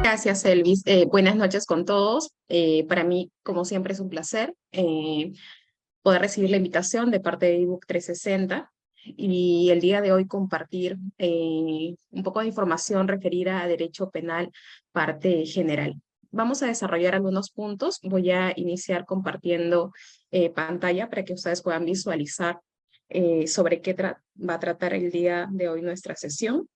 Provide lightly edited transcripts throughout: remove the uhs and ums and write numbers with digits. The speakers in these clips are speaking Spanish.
Gracias, Elvis. Buenas noches con todos. Para mí, como siempre, es un placer poder recibir la invitación de parte de ebook 360 y el día de hoy compartir un poco de información referida a derecho penal, parte general. Vamos a desarrollar algunos puntos. Voy a iniciar compartiendo pantalla para que ustedes puedan visualizar sobre qué va a tratar el día de hoy nuestra sesión.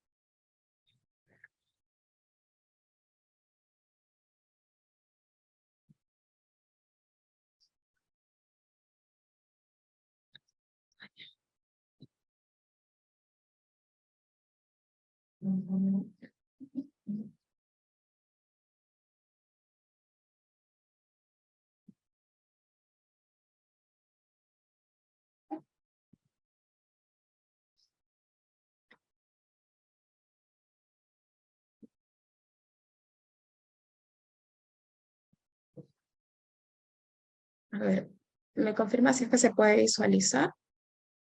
A ver, ¿me confirma si es que se puede visualizar?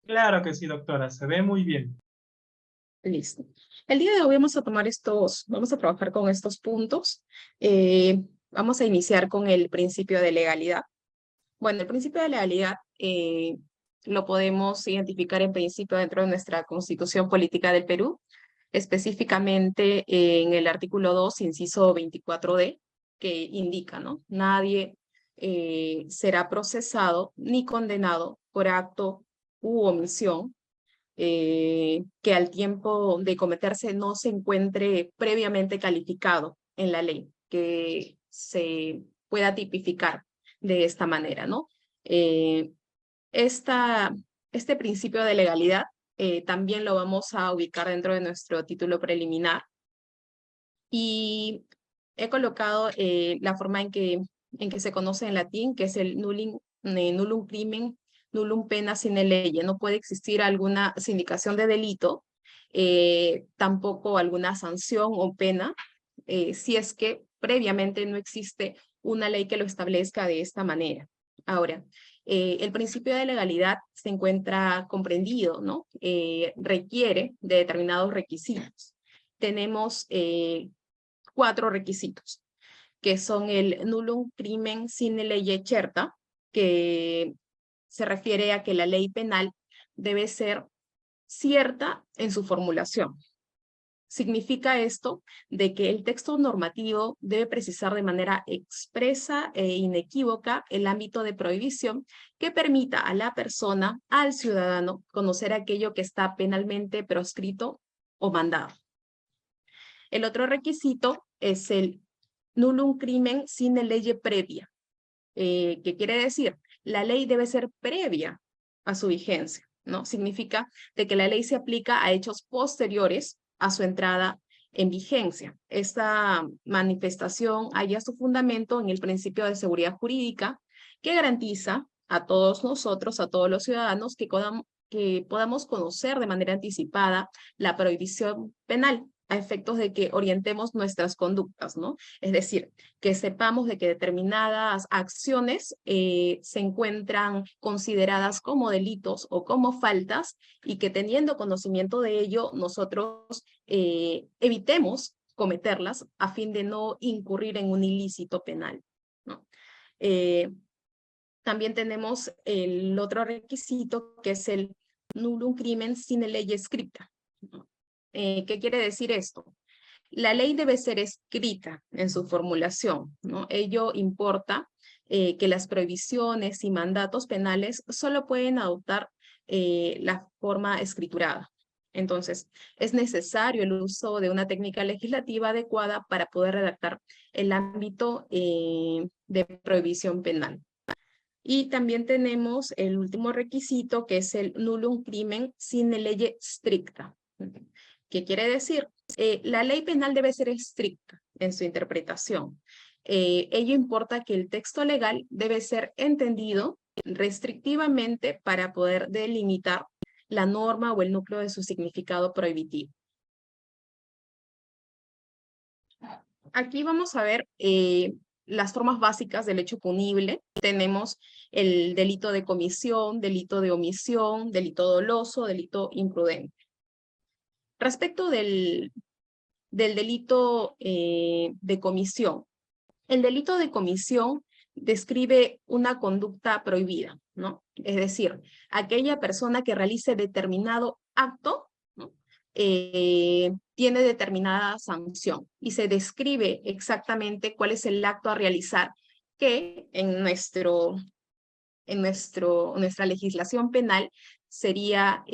Claro que sí, doctora, se ve muy bien. Listo. El día de hoy vamos a trabajar con estos puntos. Vamos a iniciar con el principio de legalidad. Bueno, el principio de legalidad lo podemos identificar en principio dentro de nuestra Constitución Política del Perú, específicamente en el artículo 2, inciso 24D, que indica, ¿no? Nadie será procesado ni condenado por acto u omisión que al tiempo de cometerse no se encuentre previamente calificado en la ley, que se pueda tipificar de esta manera, ¿no? Eh, este principio de legalidad también lo vamos a ubicar dentro de nuestro título preliminar y he colocado la forma en que se conoce en latín, que es el nullum crimen, nullum pena sine lege. No puede existir alguna sindicación de delito, tampoco alguna sanción o pena, si es que previamente no existe una ley que lo establezca de esta manera. Ahora, el principio de legalidad se encuentra comprendido, ¿no? Requiere de determinados requisitos. Tenemos 4 requisitos, que son el nullum crimen sine lege certa, que se refiere a que la ley penal debe ser cierta en su formulación. Significa esto de que el texto normativo debe precisar de manera expresa e inequívoca el ámbito de prohibición que permita a la persona, al ciudadano, conocer aquello que está penalmente proscrito o mandado. El otro requisito es el nullum crimen sine lege previa, que quiere decir, la ley debe ser previa a su vigencia, ¿no? Significa de que la ley se aplica a hechos posteriores a su entrada en vigencia. Esta manifestación halla su fundamento en el principio de seguridad jurídica que garantiza a todos nosotros, a todos los ciudadanos, que podamos conocer de manera anticipada la prohibición penal a efectos de que orientemos nuestras conductas, ¿no? Es decir, que sepamos de que determinadas acciones se encuentran consideradas como delitos o como faltas y que teniendo conocimiento de ello, nosotros evitemos cometerlas a fin de no incurrir en un ilícito penal, ¿no? También tenemos el otro requisito que es el nullum crimen sine lege scripta, ¿no? ¿Qué quiere decir esto? La ley debe ser escrita en su formulación, ¿no? Ello importa que las prohibiciones y mandatos penales solo pueden adoptar la forma escriturada. Entonces, es necesario el uso de una técnica legislativa adecuada para poder redactar el ámbito de prohibición penal. Y también tenemos el último requisito, que es el nullum crimen sine lege stricta. ¿Qué quiere decir? La ley penal debe ser estricta en su interpretación. Ello importa que el texto legal debe ser entendido restrictivamente para poder delimitar la norma o el núcleo de su significado prohibitivo. Aquí vamos a ver las formas básicas del hecho punible. Tenemos el delito de comisión, delito de omisión, delito doloso, delito imprudente. Respecto del del delito de comisión. El delito de comisión describe una conducta prohibida, ¿no? Es decir, aquella persona que realice determinado acto, ¿no? Tiene determinada sanción y se describe exactamente cuál es el acto a realizar que en nuestra legislación penal sería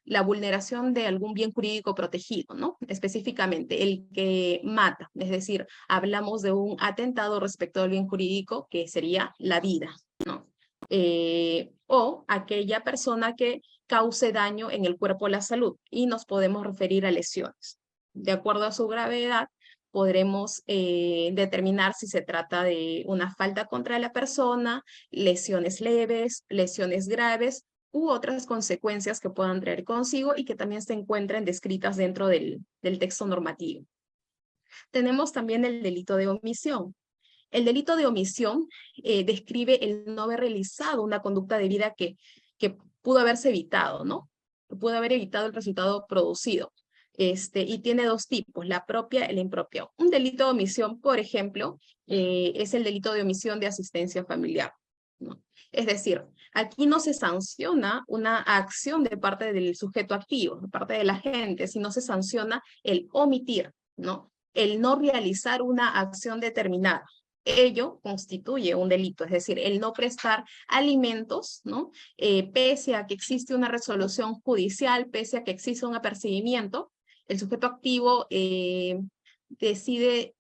la vulneración de algún bien jurídico protegido, ¿no? Específicamente el que mata, es decir, hablamos de un atentado respecto al bien jurídico que sería la vida, ¿no? O aquella persona que cause daño en el cuerpo o la salud y nos podemos referir a lesiones. De acuerdo a su gravedad, podremos determinar si se trata de una falta contra la persona, lesiones leves, lesiones graves u otras consecuencias que puedan traer consigo y que también se encuentren descritas dentro del texto normativo. Tenemos también el delito de omisión. El delito de omisión describe el no haber realizado una conducta debida que pudo haberse evitado, ¿no? Que pudo haber evitado el resultado producido. Y tiene dos tipos, la propia y la impropia. Un delito de omisión, por ejemplo, es el delito de omisión de asistencia familiar, ¿no? Es decir, aquí no se sanciona una acción de parte del sujeto activo, de parte de la gente, sino se sanciona el omitir, ¿no? El no realizar una acción determinada. Ello constituye un delito, es decir, el no prestar alimentos, ¿no? Pese a que existe una resolución judicial, pese a que existe un apercibimiento, el sujeto activo decide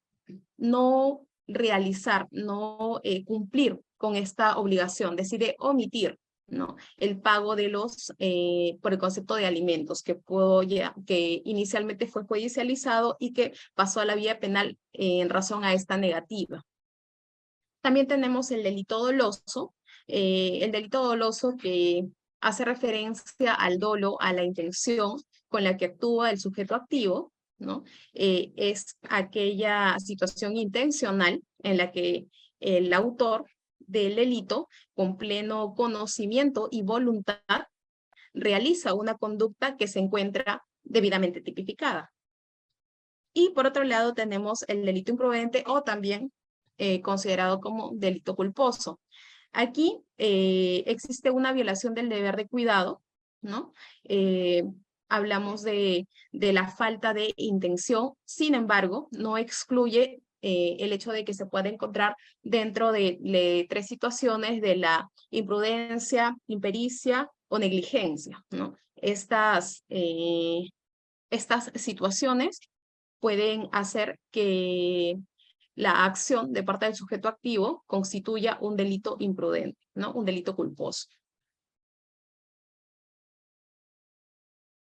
no realizar, no cumplir con esta obligación, decide omitir, ¿no? El pago de por el concepto de alimentos que inicialmente fue judicializado y que pasó a la vía penal en razón a esta negativa. También tenemos el delito doloso que hace referencia al dolo, a la intención con la que actúa el sujeto activo, ¿no? Es aquella situación intencional en la que el autor del delito, con pleno conocimiento y voluntad, realiza una conducta que se encuentra debidamente tipificada. Y por otro lado tenemos el delito imprudente o también considerado como delito culposo. Aquí existe una violación del deber de cuidado, ¿no? Hablamos de la falta de intención, sin embargo, no excluye el hecho de que se puede encontrar dentro de tres situaciones de la imprudencia, impericia o negligencia, ¿no? Estas situaciones pueden hacer que la acción de parte del sujeto activo constituya un delito imprudente, ¿no? Un delito culposo.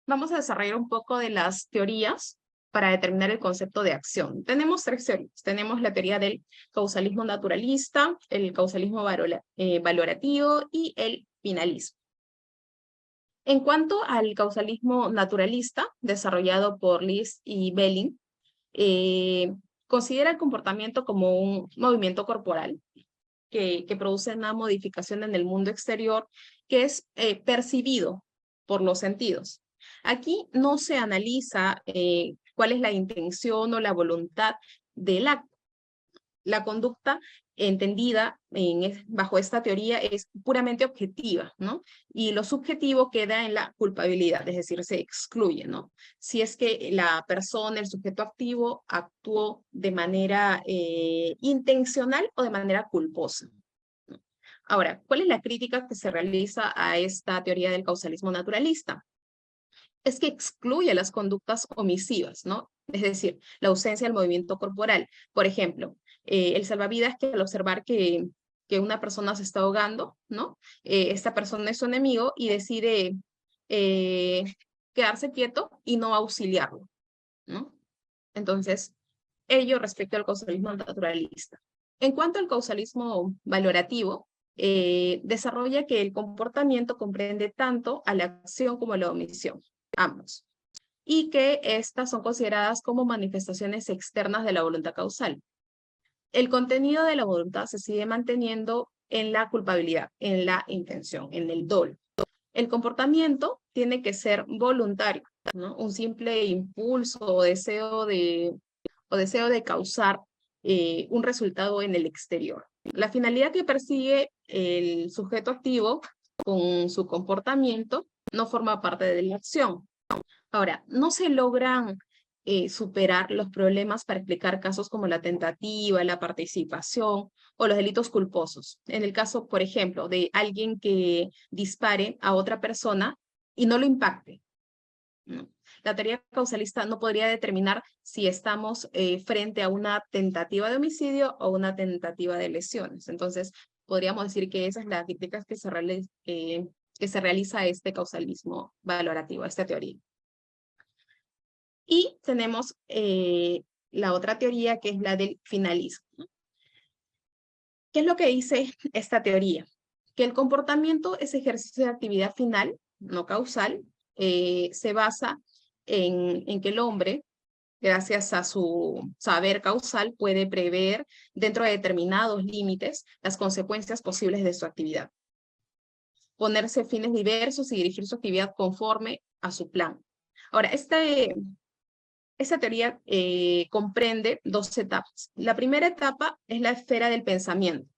Vamos a desarrollar un poco de las teorías para determinar el concepto de acción. Tenemos tres teorías. Tenemos la teoría del causalismo naturalista, el causalismo valorativo y el finalismo. En cuanto al causalismo naturalista, desarrollado por List y Belling, considera el comportamiento como un movimiento corporal que produce una modificación en el mundo exterior que es percibido por los sentidos. Aquí no se analiza cuál es la intención o la voluntad del acto. La conducta entendida bajo esta teoría es puramente objetiva, ¿no? Y lo subjetivo queda en la culpabilidad, es decir, se excluye, ¿no? Si es que la persona, el sujeto activo, actuó de manera intencional o de manera culposa. Ahora, ¿cuál es la crítica que se realiza a esta teoría del causalismo naturalista? Es que excluye las conductas omisivas, ¿no? Es decir, la ausencia del movimiento corporal. Por ejemplo, el salvavidas que al observar que una persona se está ahogando, ¿no? Esta persona es su enemigo y decide quedarse quieto y no auxiliarlo, ¿no? Entonces, ello respecto al causalismo naturalista. En cuanto al causalismo valorativo, desarrolla que el comportamiento comprende tanto a la acción como a la omisión, ambos, y que estas son consideradas como manifestaciones externas de la voluntad causal. El contenido de la voluntad se sigue manteniendo en la culpabilidad, en la intención, en el dolo. El comportamiento tiene que ser voluntario, ¿no? Un simple impulso o deseo de causar un resultado en el exterior. La finalidad que persigue el sujeto activo con su comportamiento no forma parte de la acción. Ahora, no se logran superar los problemas para explicar casos como la tentativa, la participación o los delitos culposos. En el caso, por ejemplo, de alguien que dispare a otra persona y no lo impacte, ¿no? La teoría causalista no podría determinar si estamos frente a una tentativa de homicidio o una tentativa de lesiones. Entonces, podríamos decir que esa es la crítica que se realiza a este causalismo valorativo, a esta teoría. Y tenemos la otra teoría, que es la del finalismo, ¿no? ¿Qué es lo que dice esta teoría? Que el comportamiento es ejercicio de actividad final, no causal, se basa en que el hombre, gracias a su saber causal, puede prever dentro de determinados límites las consecuencias posibles de su actividad, ponerse fines diversos y dirigir su actividad conforme a su plan. Ahora, esta teoría comprende dos etapas. La primera etapa es la esfera del pensamiento,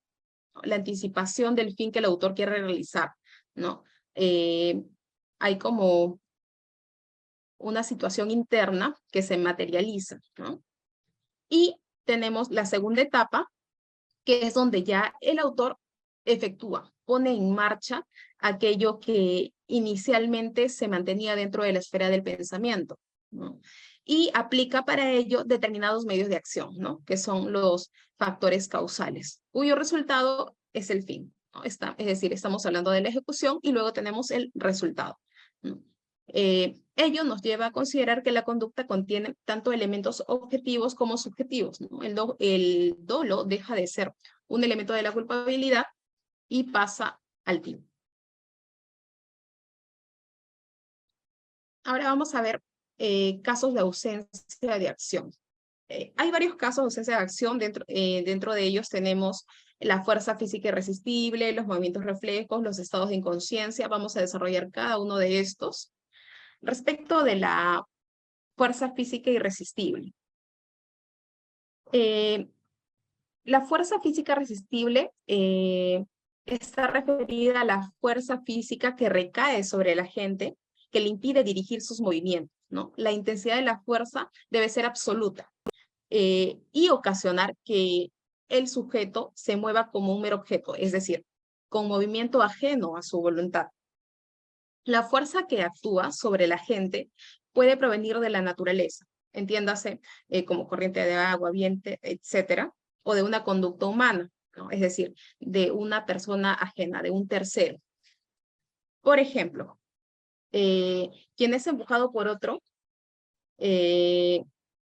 ¿no? La anticipación del fin que el autor quiere realizar, ¿no? Hay como una situación interna que se materializa, ¿no? Y tenemos la segunda etapa, que es donde ya el autor efectúa, pone en marcha aquello que inicialmente se mantenía dentro de la esfera del pensamiento, ¿no? Y aplica para ello determinados medios de acción, ¿no? Que son los factores causales, cuyo resultado es el fin, ¿no? Es decir, estamos hablando de la ejecución y luego tenemos el resultado, ¿no? Ello nos lleva a considerar que la conducta contiene tanto elementos objetivos como subjetivos, ¿no? El dolo deja de ser un elemento de la culpabilidad y pasa al fin. Ahora vamos a ver casos de ausencia de acción. Hay varios casos de ausencia de acción, dentro de ellos tenemos la fuerza física irresistible, los movimientos reflejos, los estados de inconsciencia. Vamos a desarrollar cada uno de estos. Respecto de la fuerza física irresistible. La fuerza física irresistible está referida a la fuerza física que recae sobre la gente, que le impide dirigir sus movimientos, ¿no? La intensidad de la fuerza debe ser absoluta y ocasionar que el sujeto se mueva como un mero objeto, es decir, con movimiento ajeno a su voluntad. La fuerza que actúa sobre la gente puede provenir de la naturaleza, entiéndase como corriente de agua, viento, etcétera, o de una conducta humana, ¿no? Es decir, de una persona ajena, de un tercero. Por ejemplo, quien es empujado por otro,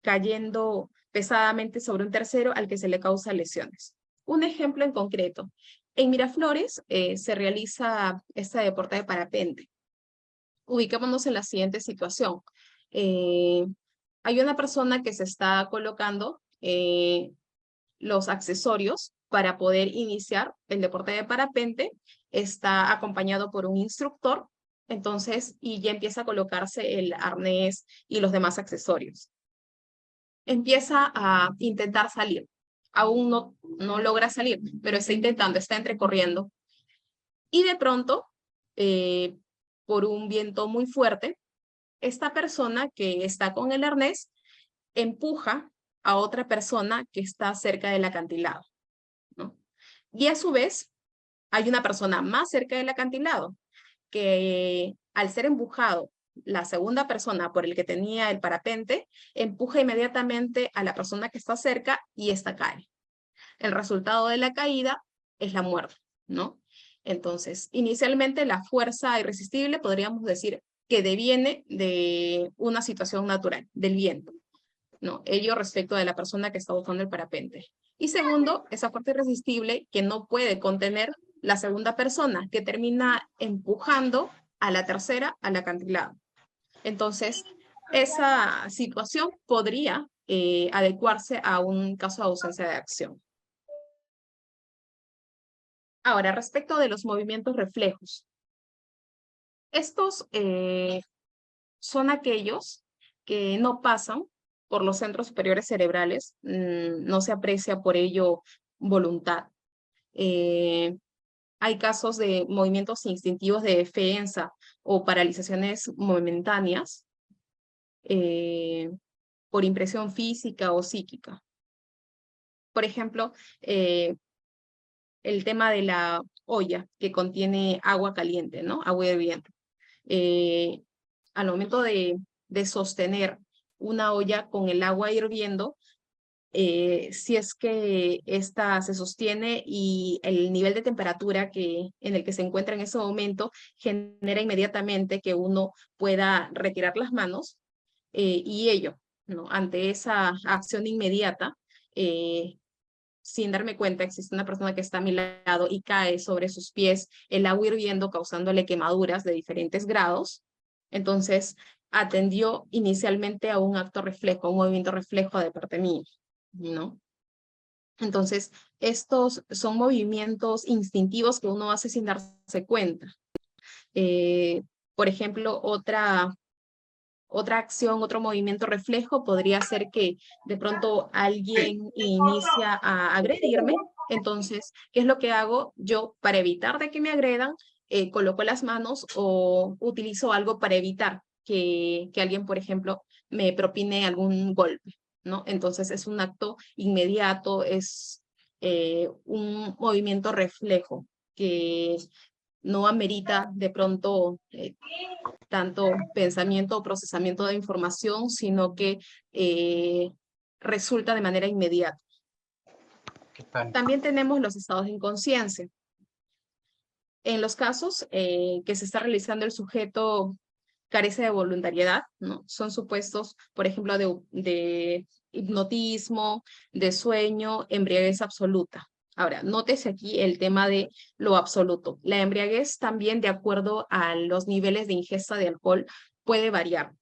cayendo pesadamente sobre un tercero al que se le causa lesiones. Un ejemplo en concreto. En Miraflores se realiza este deporte de parapente. Ubicémonos en la siguiente situación. Hay una persona que se está colocando los accesorios para poder iniciar el deporte de parapente. Está acompañado por un instructor, entonces, y ya empieza a colocarse el arnés y los demás accesorios. Empieza a intentar salir. Aún no logra salir, pero está intentando, está entrecorriendo. Y de pronto, por un viento muy fuerte, esta persona que está con el arnés empuja a otra persona que está cerca del acantilado, ¿no? Y a su vez, hay una persona más cerca del acantilado que al ser empujado la segunda persona por el que tenía el parapente, empuja inmediatamente a la persona que está cerca y esta cae. El resultado de la caída es la muerte, ¿no? Entonces, inicialmente la fuerza irresistible podríamos decir que deviene de una situación natural, del viento, ¿no? Ello respecto de la persona que está usando el parapente. Y segundo, esa fuerza irresistible que no puede contener la segunda persona, que termina empujando a la tercera al acantilado. Entonces, esa situación podría adecuarse a un caso de ausencia de acción. Ahora, respecto de los movimientos reflejos. Estos son aquellos que no pasan por los centros superiores cerebrales, no se aprecia por ello voluntad. Hay casos de movimientos instintivos de defensa o paralizaciones momentáneas por impresión física o psíquica. Por ejemplo, el tema de la olla que contiene agua caliente, ¿no? Agua hirviendo. Al momento de sostener una olla con el agua hirviendo, si es que ésta se sostiene y el nivel de temperatura en el que se encuentra en ese momento genera inmediatamente que uno pueda retirar las manos y ello, ¿no? Ante esa acción inmediata, sin darme cuenta, existe una persona que está a mi lado y cae sobre sus pies el agua hirviendo, causándole quemaduras de diferentes grados. Entonces, atendió inicialmente a un acto reflejo, a un movimiento reflejo de parte mía, ¿no? Entonces, estos son movimientos instintivos que uno hace sin darse cuenta. Por ejemplo, otra acción, otro movimiento reflejo podría ser que de pronto alguien inicia a agredirme. Entonces, ¿qué es lo que hago? Yo, para evitar de que me agredan, coloco las manos o utilizo algo para evitar que alguien, por ejemplo, me propine algún golpe, ¿no? Entonces, es un acto inmediato, es un movimiento reflejo que no amerita de pronto tanto pensamiento o procesamiento de información, sino que resulta de manera inmediata. También tenemos los estados de inconsciencia. En los casos que se está realizando el sujeto carece de voluntariedad, ¿no? Son supuestos, por ejemplo, de hipnotismo, de sueño, embriaguez absoluta. Ahora, nótese aquí el tema de lo absoluto. La embriaguez también, de acuerdo a los niveles de ingesta de alcohol, puede variar,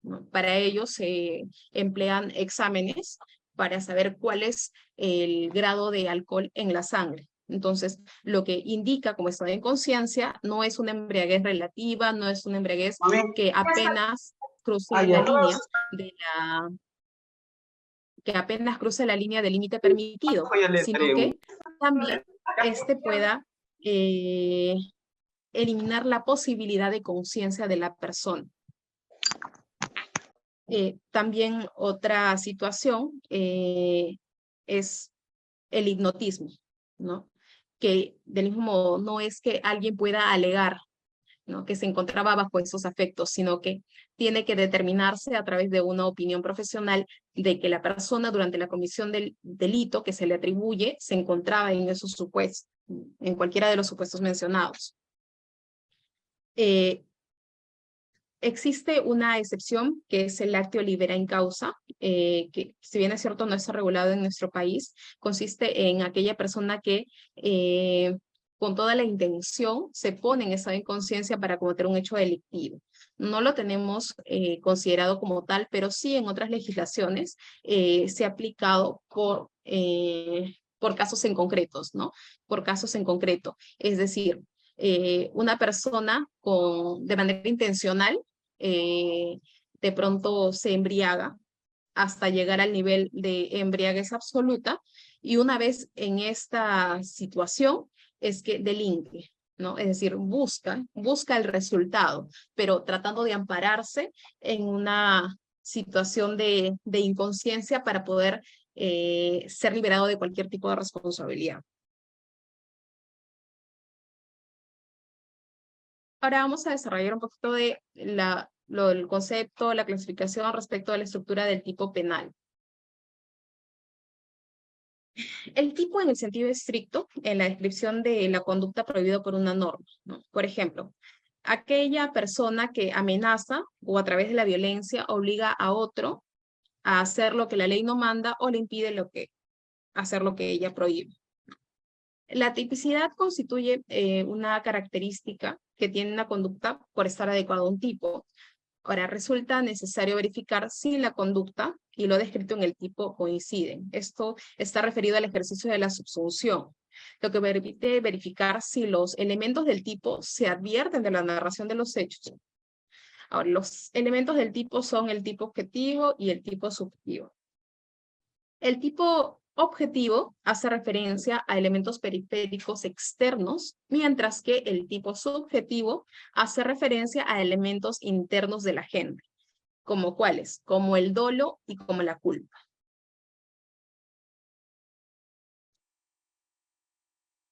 ¿no? Para ello se emplean exámenes para saber cuál es el grado de alcohol en la sangre. Entonces, lo que indica como estado de inconsciencia no es una embriaguez relativa, no es una embriaguez que apenas cruce la línea de la línea del límite permitido, sino que también pueda eliminar la posibilidad de conciencia de la persona. También otra situación es el hipnotismo, ¿no? Que del mismo modo no es que alguien pueda alegar, ¿no?, que se encontraba bajo esos afectos, sino que tiene que determinarse a través de una opinión profesional de que la persona durante la comisión del delito que se le atribuye se encontraba en esos supuestos, en cualquiera de los supuestos mencionados. Existe una excepción que es el actio libera in causa, que si bien es cierto no está regulado en nuestro país, consiste en aquella persona que con toda la intención se pone en estado de inconsciencia para cometer un hecho delictivo. No lo tenemos considerado como tal, pero sí en otras legislaciones se ha aplicado por casos en concretos, ¿no? Por casos en concreto. Es decir, una persona de manera intencional de pronto se embriaga hasta llegar al nivel de embriaguez absoluta y una vez en esta situación es que delinque, ¿no? Es decir, busca el resultado, pero tratando de ampararse en una situación de inconsciencia para poder ser liberado de cualquier tipo de responsabilidad. Ahora vamos a desarrollar un poquito de el concepto, la clasificación respecto a la estructura del tipo penal. El tipo en el sentido estricto, en la descripción de la conducta prohibida por una norma, ¿no? Por ejemplo, aquella persona que amenaza o a través de la violencia obliga a otro a hacer lo que la ley no manda o le impide hacer lo que ella prohíbe. La tipicidad constituye una característica que tiene una conducta por estar adecuada a un tipo. Ahora, resulta necesario verificar si la conducta y lo descrito en el tipo coinciden. Esto está referido al ejercicio de la subsunción, lo que permite verificar si los elementos del tipo se advierten de la narración de los hechos. Ahora, los elementos del tipo son el tipo objetivo y el tipo subjetivo. El tipo objetivo hace referencia a elementos periféricos externos, mientras que el tipo subjetivo hace referencia a elementos internos del agente, como cuáles, como el dolo y como la culpa.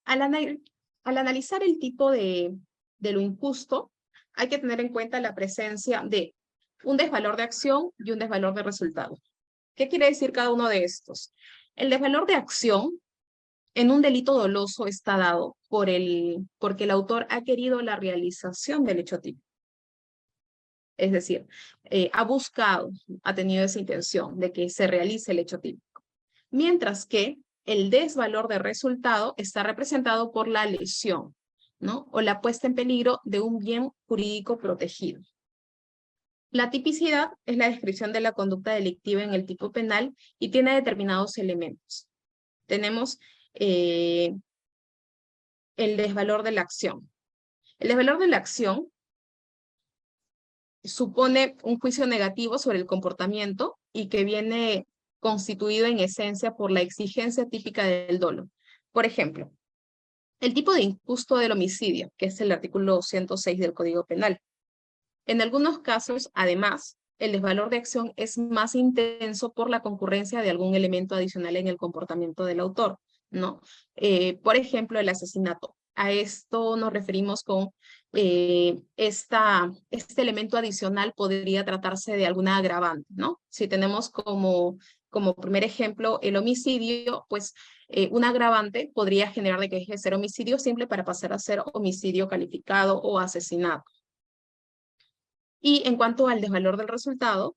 Al analizar el tipo de lo injusto, hay que tener en cuenta la presencia de un desvalor de acción y un desvalor de resultado. ¿Qué quiere decir cada uno de estos? El desvalor de acción en un delito doloso está dado porque el autor ha querido la realización del hecho típico. Es decir, ha buscado, ha tenido esa intención de que se realice el hecho típico. Mientras que el desvalor de resultado está representado por la lesión, ¿no? O la puesta en peligro de un bien jurídico protegido. La tipicidad es la descripción de la conducta delictiva en el tipo penal y tiene determinados elementos. Tenemos el desvalor de la acción. El desvalor de la acción supone un juicio negativo sobre el comportamiento y que viene constituido en esencia por la exigencia típica del dolo. Por ejemplo, el tipo de injusto del homicidio, que es el artículo 106 del Código Penal. En algunos casos, además, el desvalor de acción es más intenso por la concurrencia de algún elemento adicional en el comportamiento del autor, ¿no? Por ejemplo, el asesinato. A esto nos referimos con este elemento adicional podría tratarse de alguna agravante, ¿no? Si tenemos como primer ejemplo el homicidio, pues un agravante podría generar de que deje de ser homicidio simple para pasar a ser homicidio calificado o asesinato. Y en cuanto al desvalor del resultado,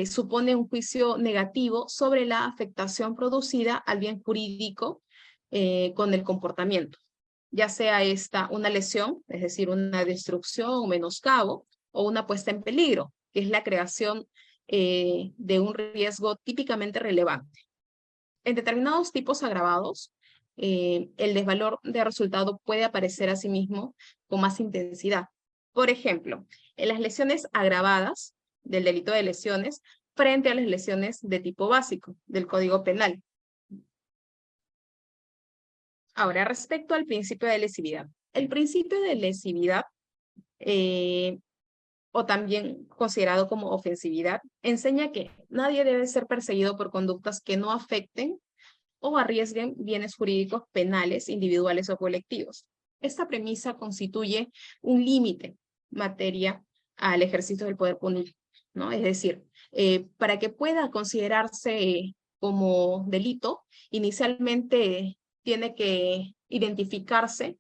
supone un juicio negativo sobre la afectación producida al bien jurídico con el comportamiento, ya sea esta una lesión, es decir, una destrucción o menoscabo, o una puesta en peligro, que es la creación de un riesgo típicamente relevante. En determinados tipos agravados, el desvalor de resultado puede aparecer a sí mismo con más intensidad. Por ejemplo, en las lesiones agravadas del delito de lesiones frente a las lesiones de tipo básico del Código Penal. Ahora, respecto al principio de lesividad. El principio de lesividad, o también considerado como ofensividad, enseña que nadie debe ser perseguido por conductas que no afecten o arriesguen bienes jurídicos penales, individuales o colectivos. Esta premisa constituye un límite materia al ejercicio del poder público, ¿no? Es decir, para que pueda considerarse como delito, inicialmente tiene que identificarse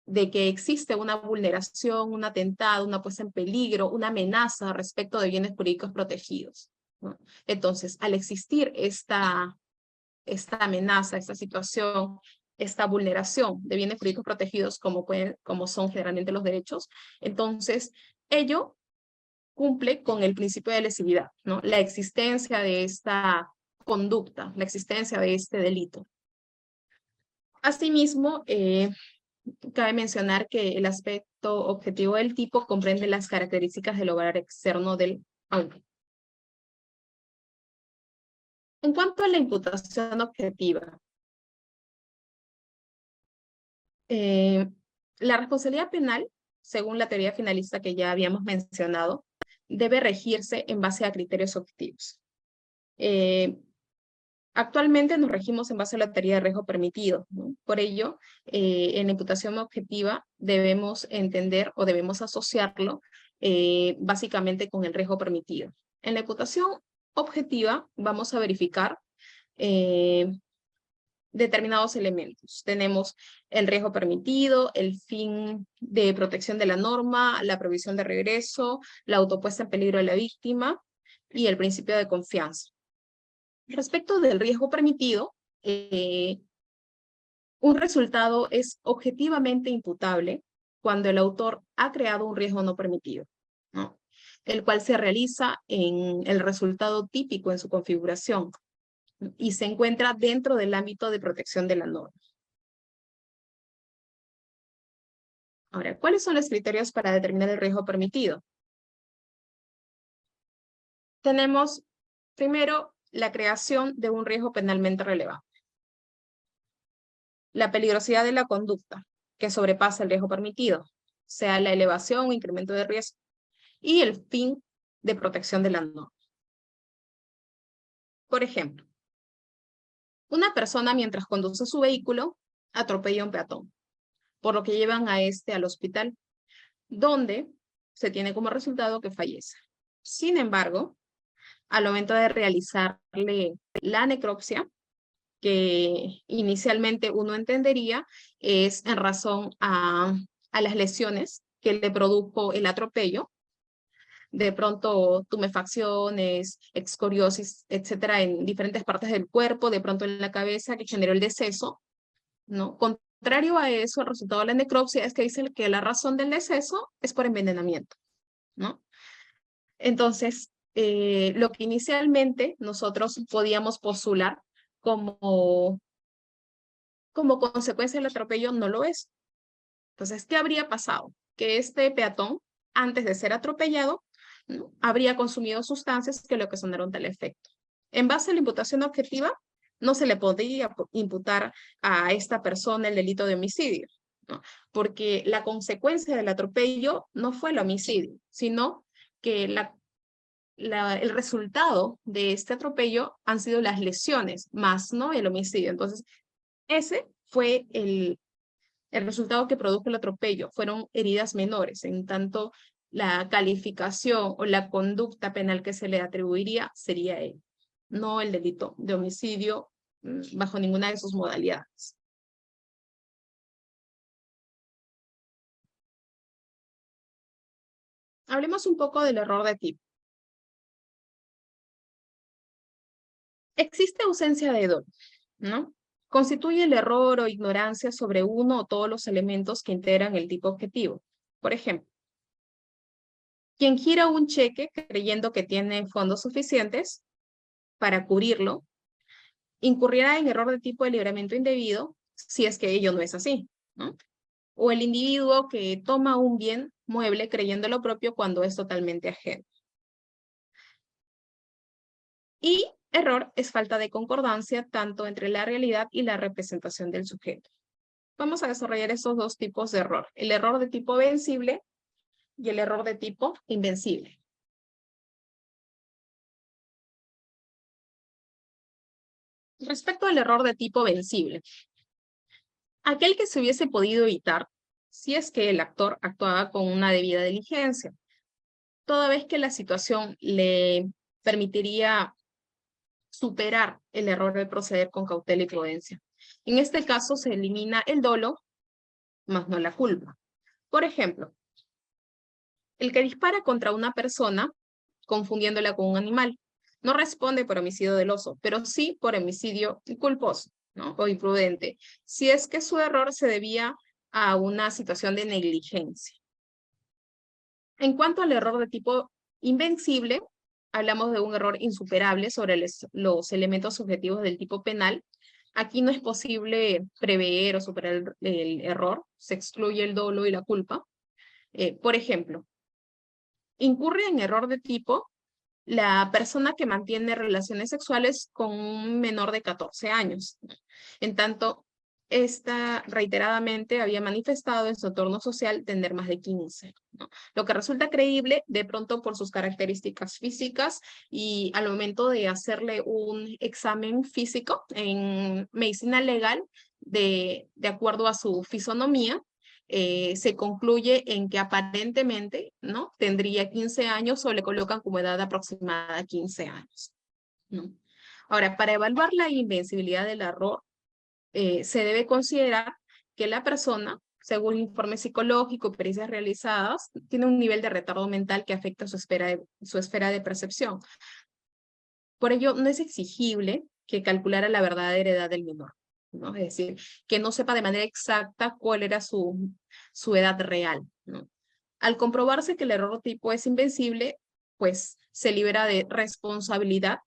de que existe una vulneración, un atentado, una puesta en peligro, una amenaza respecto de bienes jurídicos protegidos, ¿no? Entonces, al existir esta amenaza, esta situación, esta vulneración de bienes jurídicos protegidos como son generalmente los derechos, entonces ello cumple con el principio de lesividad, ¿no? La existencia de esta conducta, la existencia de este delito. Asimismo, cabe mencionar que el aspecto objetivo del tipo comprende las características del obrar externo del autor. En cuanto a la imputación objetiva, la responsabilidad penal, según la teoría finalista que ya habíamos mencionado, debe regirse en base a criterios objetivos. Actualmente nos regimos en base a la teoría de riesgo permitido, ¿no? Por ello, en la imputación objetiva debemos entender o debemos asociarlo básicamente con el riesgo permitido. En la imputación objetiva vamos a verificar determinados elementos. Tenemos el riesgo permitido, el fin de protección de la norma, la provisión de regreso, la autopuesta en peligro de la víctima y el principio de confianza. Respecto del riesgo permitido, un resultado es objetivamente imputable cuando el autor ha creado un riesgo no permitido, ¿no? El cual se realiza en el resultado típico en su configuración y se encuentra dentro del ámbito de protección de la norma. Ahora, ¿cuáles son los criterios para determinar el riesgo permitido? tenemos primero la creación de un riesgo penalmente relevante. La peligrosidad de la conducta que sobrepasa el riesgo permitido, sea la elevación o incremento de riesgo, y el fin de protección de la norma. Por ejemplo, una persona mientras conduce su vehículo atropella a un peatón, por lo que llevan a este al hospital, donde se tiene como resultado que fallece. Sin embargo, al momento de realizarle la necropsia, que inicialmente uno entendería es en razón a las lesiones que le produjo el atropello, de pronto tumefacciones, escoriosis, etcétera, en diferentes partes del cuerpo, de pronto en la cabeza, que generó el deceso, ¿no? Contrario a eso, el resultado de la necropsia es que dicen que la razón del deceso es por envenenamiento, ¿no? Entonces, lo que inicialmente nosotros podíamos postular como consecuencia del atropello no lo es. Entonces, ¿qué habría pasado? Que este peatón, antes de ser atropellado, ¿no?, habría consumido sustancias que le ocasionaron tal efecto. En base a la imputación objetiva, no se le podría imputar a esta persona el delito de homicidio, ¿no?, porque la consecuencia del atropello no fue el homicidio, sino que el resultado de este atropello han sido las lesiones, más no el homicidio. Entonces, ese fue el resultado que produjo el atropello. Fueron heridas menores, en tanto la calificación o la conducta penal que se le atribuiría sería él, no el delito de homicidio bajo ninguna de sus modalidades. Hablemos un poco del error de tipo. Existe ausencia de dolo, ¿no? Constituye el error o ignorancia sobre uno o todos los elementos que integran el tipo objetivo. Por ejemplo, quien gira un cheque creyendo que tiene fondos suficientes para cubrirlo, incurrirá en error de tipo de libramiento indebido si es que ello no es así, ¿no? O el individuo que toma un bien mueble creyendo lo propio cuando es totalmente ajeno. Y error es falta de concordancia tanto entre la realidad y la representación del sujeto. Vamos a desarrollar estos dos tipos de error, el error de tipo vencible y el error de tipo invencible. Respecto al error de tipo vencible, aquel que se hubiese podido evitar si es que el actor actuaba con una debida diligencia, toda vez que la situación le permitiría superar el error de proceder con cautela y prudencia. En este caso se elimina el dolo, más no la culpa. Por ejemplo, el que dispara contra una persona confundiéndola con un animal no responde por homicidio doloso, pero sí por homicidio culposo, ¿no?, o imprudente, si es que su error se debía a una situación de negligencia. En cuanto al error de tipo invencible, hablamos de un error insuperable sobre los elementos subjetivos del tipo penal. Aquí no es posible prever o superar el error, se excluye el dolo y la culpa. Por ejemplo, incurre en error de tipo la persona que mantiene relaciones sexuales con un menor de 14 años. En tanto, esta reiteradamente había manifestado en su entorno social tener más de 15, ¿no? Lo que resulta creíble de pronto por sus características físicas y al momento de hacerle un examen físico en medicina legal, de acuerdo a su fisonomía, se concluye en que aparentemente, ¿no?, tendría 15 años o le colocan como edad aproximada a 15 años, ¿no? Ahora, para evaluar la invencibilidad del error, se debe considerar que la persona, según informes psicológicos y pericias realizadas, tiene un nivel de retardo mental que afecta su esfera de percepción. Por ello, no es exigible que calculara la verdadera edad del menor, ¿no? Es decir, que no sepa de manera exacta cuál era su edad real, ¿no? Al comprobarse que el error tipo es invencible, pues se libera de responsabilidad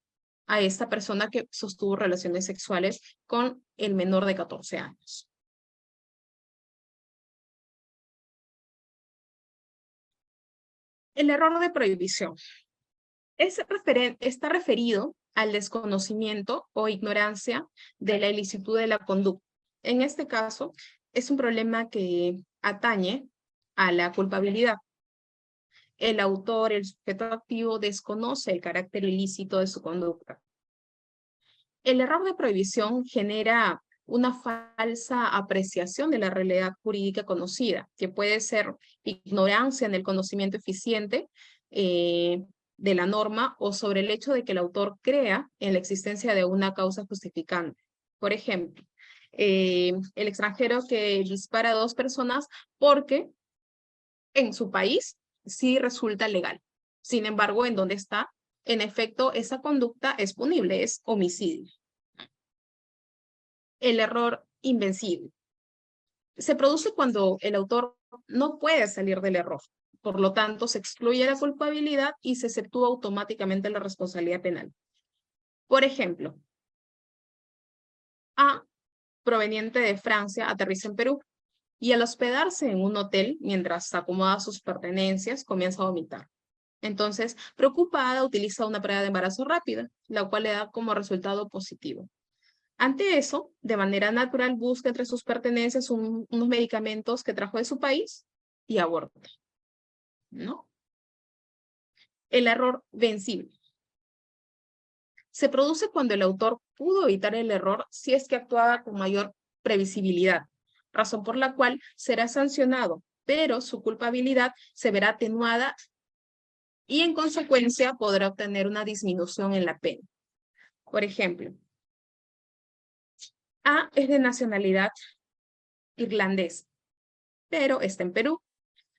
a esta persona que sostuvo relaciones sexuales con el menor de 14 años. El error de prohibición. Está referido al desconocimiento o ignorancia de la ilicitud de la conducta. En este caso, es un problema que atañe a la culpabilidad. El autor, el sujeto activo, desconoce el carácter ilícito de su conducta. El error de prohibición genera una falsa apreciación de la realidad jurídica conocida, que puede ser ignorancia en el conocimiento eficiente de la norma o sobre el hecho de que el autor crea en la existencia de una causa justificante. Por ejemplo, el extranjero que dispara a 2 personas porque en su país sí resulta legal. Sin embargo, en donde está, en efecto, esa conducta es punible, es homicidio. El error invencible se produce cuando el autor no puede salir del error. Por lo tanto, se excluye la culpabilidad y se exceptúa automáticamente la responsabilidad penal. Por ejemplo, A, proveniente de Francia, aterriza en Perú y al hospedarse en un hotel, mientras acomoda sus pertenencias, comienza a vomitar. Entonces, preocupada, utiliza una prueba de embarazo rápida, la cual le da como resultado positivo. Ante eso, de manera natural, busca entre sus pertenencias unos medicamentos que trajo de su país y aborta, ¿no? El error vencible se produce cuando el autor pudo evitar el error si es que actuaba con mayor previsibilidad, razón por la cual será sancionado, pero su culpabilidad se verá atenuada y en consecuencia podrá obtener una disminución en la pena. Por ejemplo, A es de nacionalidad irlandesa, pero está en Perú.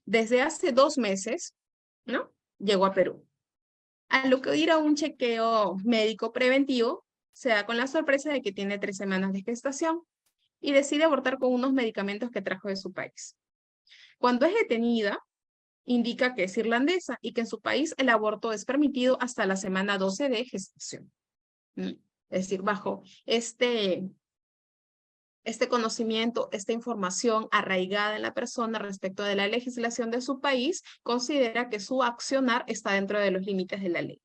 Desde hace 2 meses, ¿no? Llegó a Perú. Al acudir a un chequeo médico preventivo, se da con la sorpresa de que tiene 3 semanas de gestación y decide abortar con unos medicamentos que trajo de su país. Cuando es detenida, indica que es irlandesa y que en su país el aborto es permitido hasta la semana 12 de gestación. Es decir, bajo este conocimiento, esta información arraigada en la persona respecto de la legislación de su país, considera que su accionar está dentro de los límites de la ley.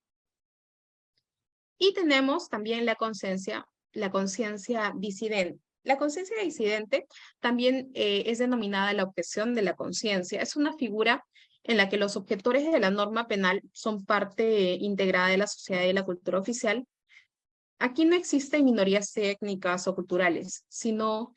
Y tenemos también la conciencia disidente. La conciencia disidente también es denominada la objeción de la conciencia. Es una figura en la que los objetores de la norma penal son parte integrada de la sociedad y de la cultura oficial. Aquí no existen minorías étnicas o culturales, sino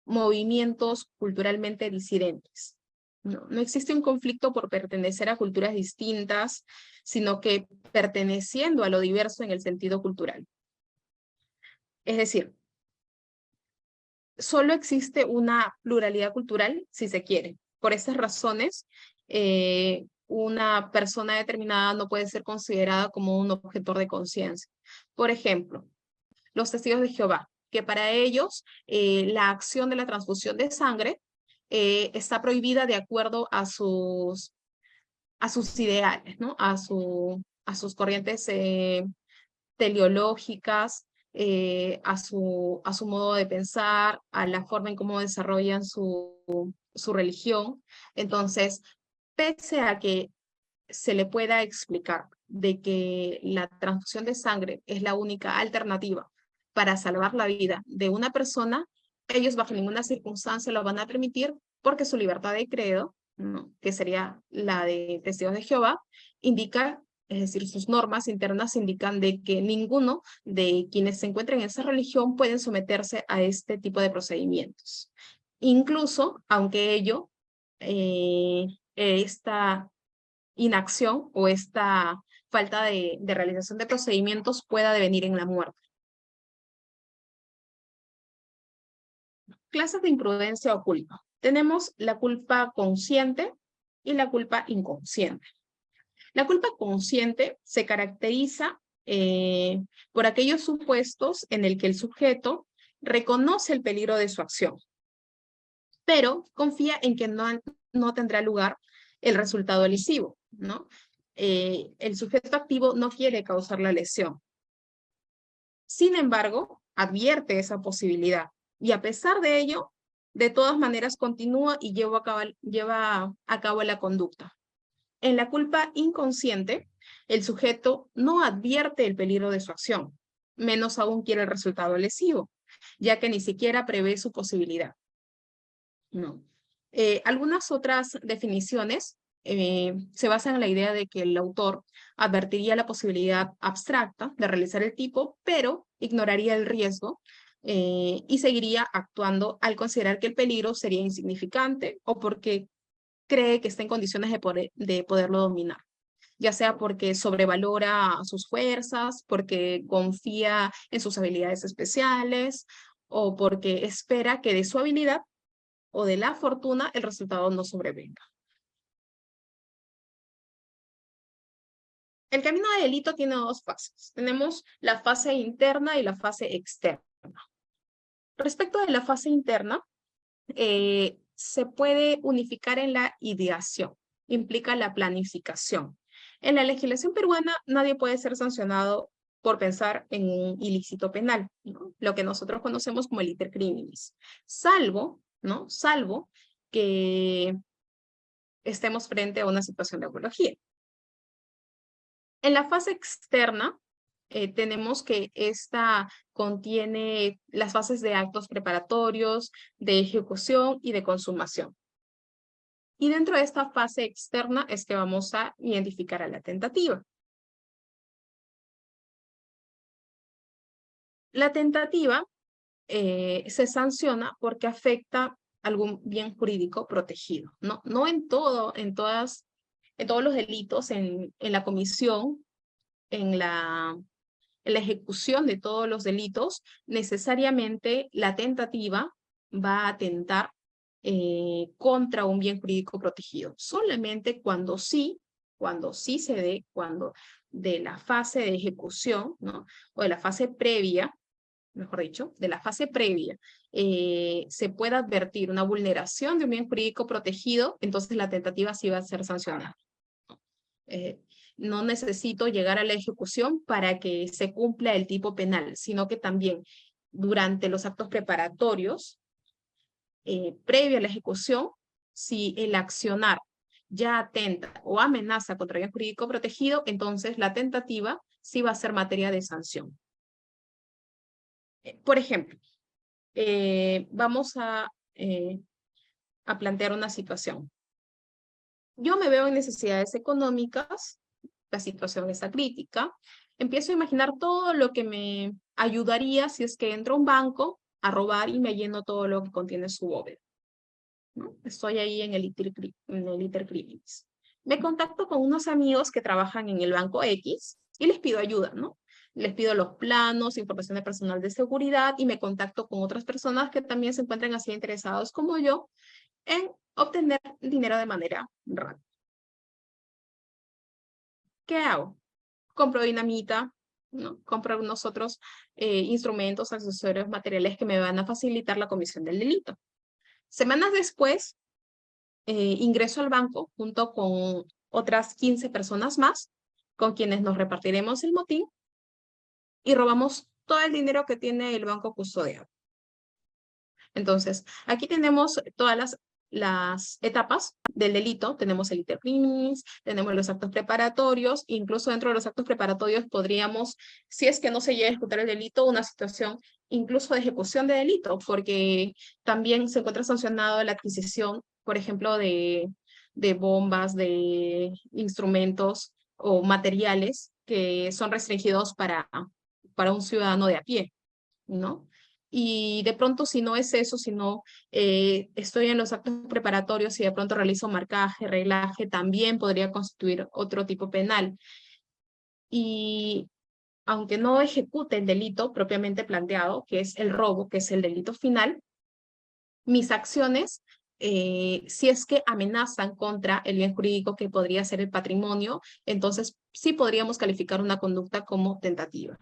movimientos culturalmente disidentes. No existe un conflicto por pertenecer a culturas distintas, sino que perteneciendo a lo diverso en el sentido cultural. Es decir, solo existe una pluralidad cultural si se quiere. Por estas razones, una persona determinada no puede ser considerada como un objetor de conciencia. Por ejemplo, los testigos de Jehová, que para ellos la acción de la transfusión de sangre está prohibida de acuerdo a sus ideales, ¿no? A sus corrientes teleológicas, a su modo de pensar, a la forma en cómo desarrollan su religión. Entonces, pese a que se le pueda explicar de que la transfusión de sangre es la única alternativa para salvar la vida de una persona, ellos bajo ninguna circunstancia lo van a permitir porque su libertad de credo, ¿no? Que sería la de testigos de Jehová, indica, es decir, sus normas internas indican de que ninguno de quienes se encuentran en esa religión pueden someterse a este tipo de procedimientos. Incluso, aunque esta inacción o esta falta de realización de procedimientos pueda devenir en la muerte. Clases de imprudencia o culpa. Tenemos la culpa consciente y la culpa inconsciente. La culpa consciente se caracteriza por aquellos supuestos en el que el sujeto reconoce el peligro de su acción, pero confía en que no tendrá lugar el resultado lesivo, ¿no? El sujeto activo no quiere causar la lesión. Sin embargo, advierte esa posibilidad y a pesar de ello, de todas maneras continúa y lleva a cabo la conducta. En la culpa inconsciente, El sujeto no advierte el peligro de su acción, menos aún quiere el resultado lesivo, ya que ni siquiera prevé su posibilidad. No. Algunas otras definiciones se basan en la idea de que el autor advertiría la posibilidad abstracta de realizar el tipo, pero ignoraría el riesgo y seguiría actuando al considerar que el peligro sería insignificante o porque cree que está en condiciones de poderlo dominar, ya sea porque sobrevalora sus fuerzas, porque confía en sus habilidades especiales o porque espera que de su habilidad o de la fortuna el resultado no sobrevenga. El camino de delito tiene dos fases. Tenemos la fase interna y la fase externa. Respecto de la fase interna, se puede unificar en la ideación. Implica la planificación. En la legislación peruana, nadie puede ser sancionado por pensar en un ilícito penal, ¿no? Lo que nosotros conocemos como el iter criminis, salvo que estemos frente a una situación de apología. En la fase externa, tenemos que esta contiene las fases de actos preparatorios, de ejecución y de consumación. Y dentro de esta fase externa es que vamos a identificar a la tentativa. La tentativa se sanciona porque afecta algún bien jurídico protegido, ¿no? No en todos los delitos, en la comisión, en la ejecución de todos los delitos, necesariamente la tentativa va a atentar contra un bien jurídico protegido. Solamente cuando sí se dé, cuando de la fase de ejecución, ¿no? O de la fase previa, mejor dicho, de la fase previa, se pueda advertir una vulneración de un bien jurídico protegido, entonces la tentativa sí va a ser sancionada. No necesito llegar a la ejecución para que se cumpla el tipo penal, sino que también durante los actos preparatorios, previo a la ejecución, si el accionar ya atenta o amenaza contra el bien jurídico protegido, entonces la tentativa sí va a ser materia de sanción. Por ejemplo, vamos a plantear una situación. Yo me veo en necesidades económicas, la situación está crítica, empiezo a imaginar todo lo que me ayudaría si es que entro a un banco a robar y me lleno todo lo que contiene su bóveda, ¿no? Estoy ahí en el iter criminis. Me contacto con unos amigos que trabajan en el banco X y les pido ayuda, ¿no? Les pido los planos, información de personal de seguridad y me contacto con otras personas que también se encuentran así interesados como yo en obtener dinero de manera rápida. ¿Qué hago? Compro dinamita, ¿no? Compro unos otros instrumentos, accesorios, materiales que me van a facilitar la comisión del delito. Semanas después, ingreso al banco junto con otras 15 personas más, con quienes nos repartiremos el motín y robamos todo el dinero que tiene el banco custodiado. Entonces, aquí tenemos todas las etapas del delito. Tenemos el iter criminis, tenemos los actos preparatorios, incluso dentro de los actos preparatorios podríamos, si es que no se llega a ejecutar el delito, una situación incluso de ejecución de delito, porque también se encuentra sancionado la adquisición, por ejemplo, de bombas, de instrumentos o materiales que son restringidos para un ciudadano de a pie, ¿no? Y de pronto, si no es eso, sino estoy en los actos preparatorios y de pronto realizo marcaje, reglaje, también podría constituir otro tipo penal. Y aunque no ejecute el delito propiamente planteado, que es el robo, que es el delito final, mis acciones, si es que amenazan contra el bien jurídico que podría ser el patrimonio, entonces sí podríamos calificar una conducta como tentativa.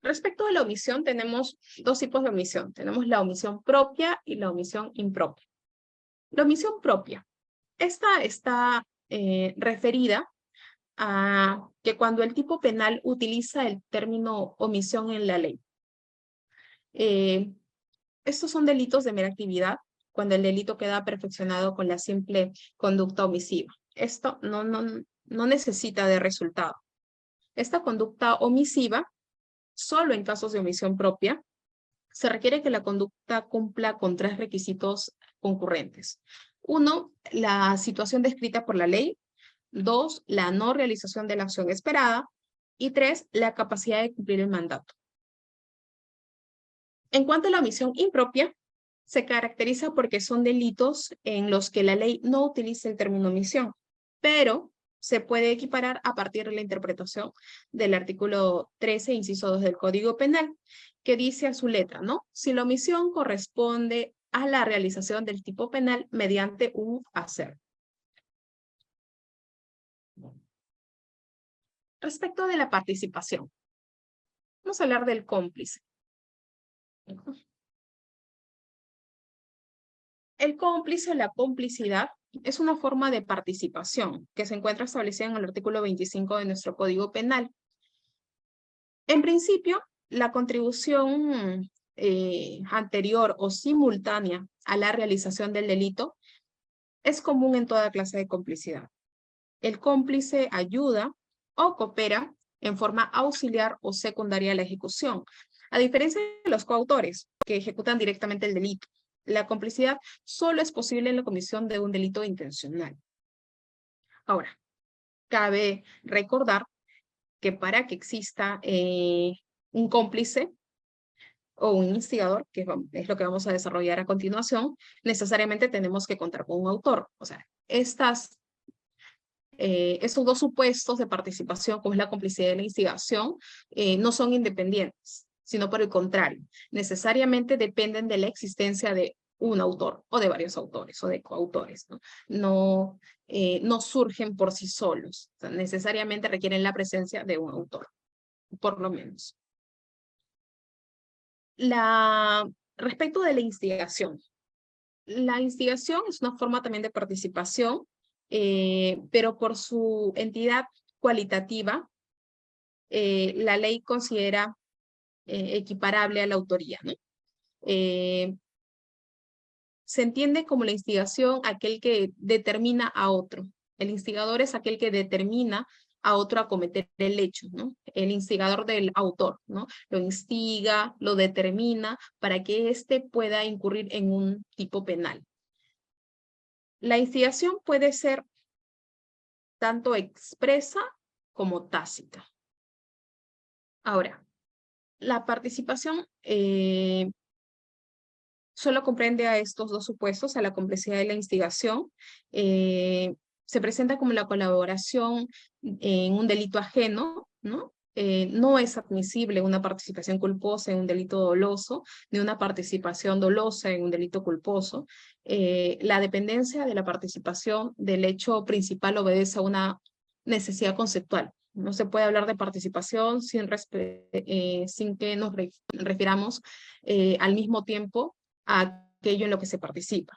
Respecto a la omisión, tenemos dos tipos de omisión. Tenemos la omisión propia y la omisión impropia. La omisión propia. Esta está referida a que cuando el tipo penal utiliza el término omisión en la ley. Estos son delitos de mera actividad cuando el delito queda perfeccionado con la simple conducta omisiva. Esto no necesita de resultado. Esta conducta omisiva, solo en casos de omisión propia, se requiere que la conducta cumpla con 3 requisitos concurrentes. 1, la situación descrita por la ley. 2, la no realización de la acción esperada. Y 3, la capacidad de cumplir el mandato. En cuanto a la omisión impropia, se caracteriza porque son delitos en los que la ley no utiliza el término omisión, pero se puede equiparar a partir de la interpretación del artículo 13, inciso 2 del Código Penal, que dice a su letra, ¿no? Si la omisión corresponde a la realización del tipo penal mediante un hacer. Respecto de la participación, vamos a hablar del cómplice. El cómplice o la complicidad es una forma de participación que se encuentra establecida en el artículo 25 de nuestro Código Penal. En principio, la contribución anterior o simultánea a la realización del delito es común en toda clase de complicidad. El cómplice ayuda o coopera en forma auxiliar o secundaria a la ejecución, a diferencia de los coautores que ejecutan directamente el delito. La complicidad solo es posible en la comisión de un delito intencional. Ahora, cabe recordar que para que exista un cómplice o un instigador, que es lo que vamos a desarrollar a continuación, necesariamente tenemos que contar con un autor. O sea, estos 2 supuestos de participación, como es la complicidad y la instigación, no son independientes, sino por el contrario, necesariamente dependen de la existencia de un autor, o de varios autores, o de coautores, ¿no? No surgen por sí solos, o sea, necesariamente requieren la presencia de un autor, por lo menos. Respecto de la instigación es una forma también de participación, pero por su entidad cualitativa, la ley considera equiparable a la autoría, ¿no? Se entiende como la instigación aquel que determina a otro. El instigador es aquel que determina a otro a cometer el hecho, ¿no? El instigador del autor, ¿no? Lo instiga, lo determina para que éste pueda incurrir en un tipo penal. La instigación puede ser tanto expresa como tácita. Ahora, la participación solo comprende a estos 2 supuestos, a la complicidad y la instigación. Se presenta como la colaboración en un delito ajeno, ¿no? No es admisible una participación culposa en un delito doloso, ni una participación dolosa en un delito culposo. La dependencia de la participación del hecho principal obedece a una necesidad conceptual. No se puede hablar de participación sin que nos refiramos al mismo tiempo a aquello en lo que se participa.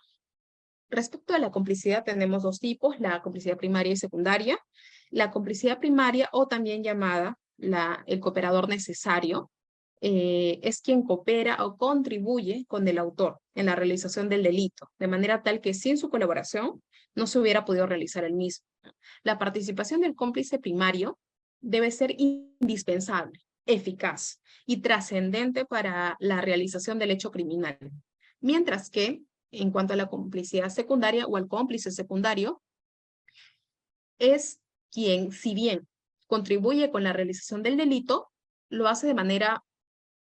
Respecto a la complicidad tenemos 2 tipos, la complicidad primaria y secundaria. La complicidad primaria, o también llamada el cooperador necesario, es quien coopera o contribuye con el autor en la realización del delito, de manera tal que sin su colaboración no se hubiera podido realizar el mismo. La participación del cómplice primario debe ser indispensable, eficaz y trascendente para la realización del hecho criminal. Mientras que, en cuanto a la complicidad secundaria o al cómplice secundario, es quien, si bien contribuye con la realización del delito, lo hace de manera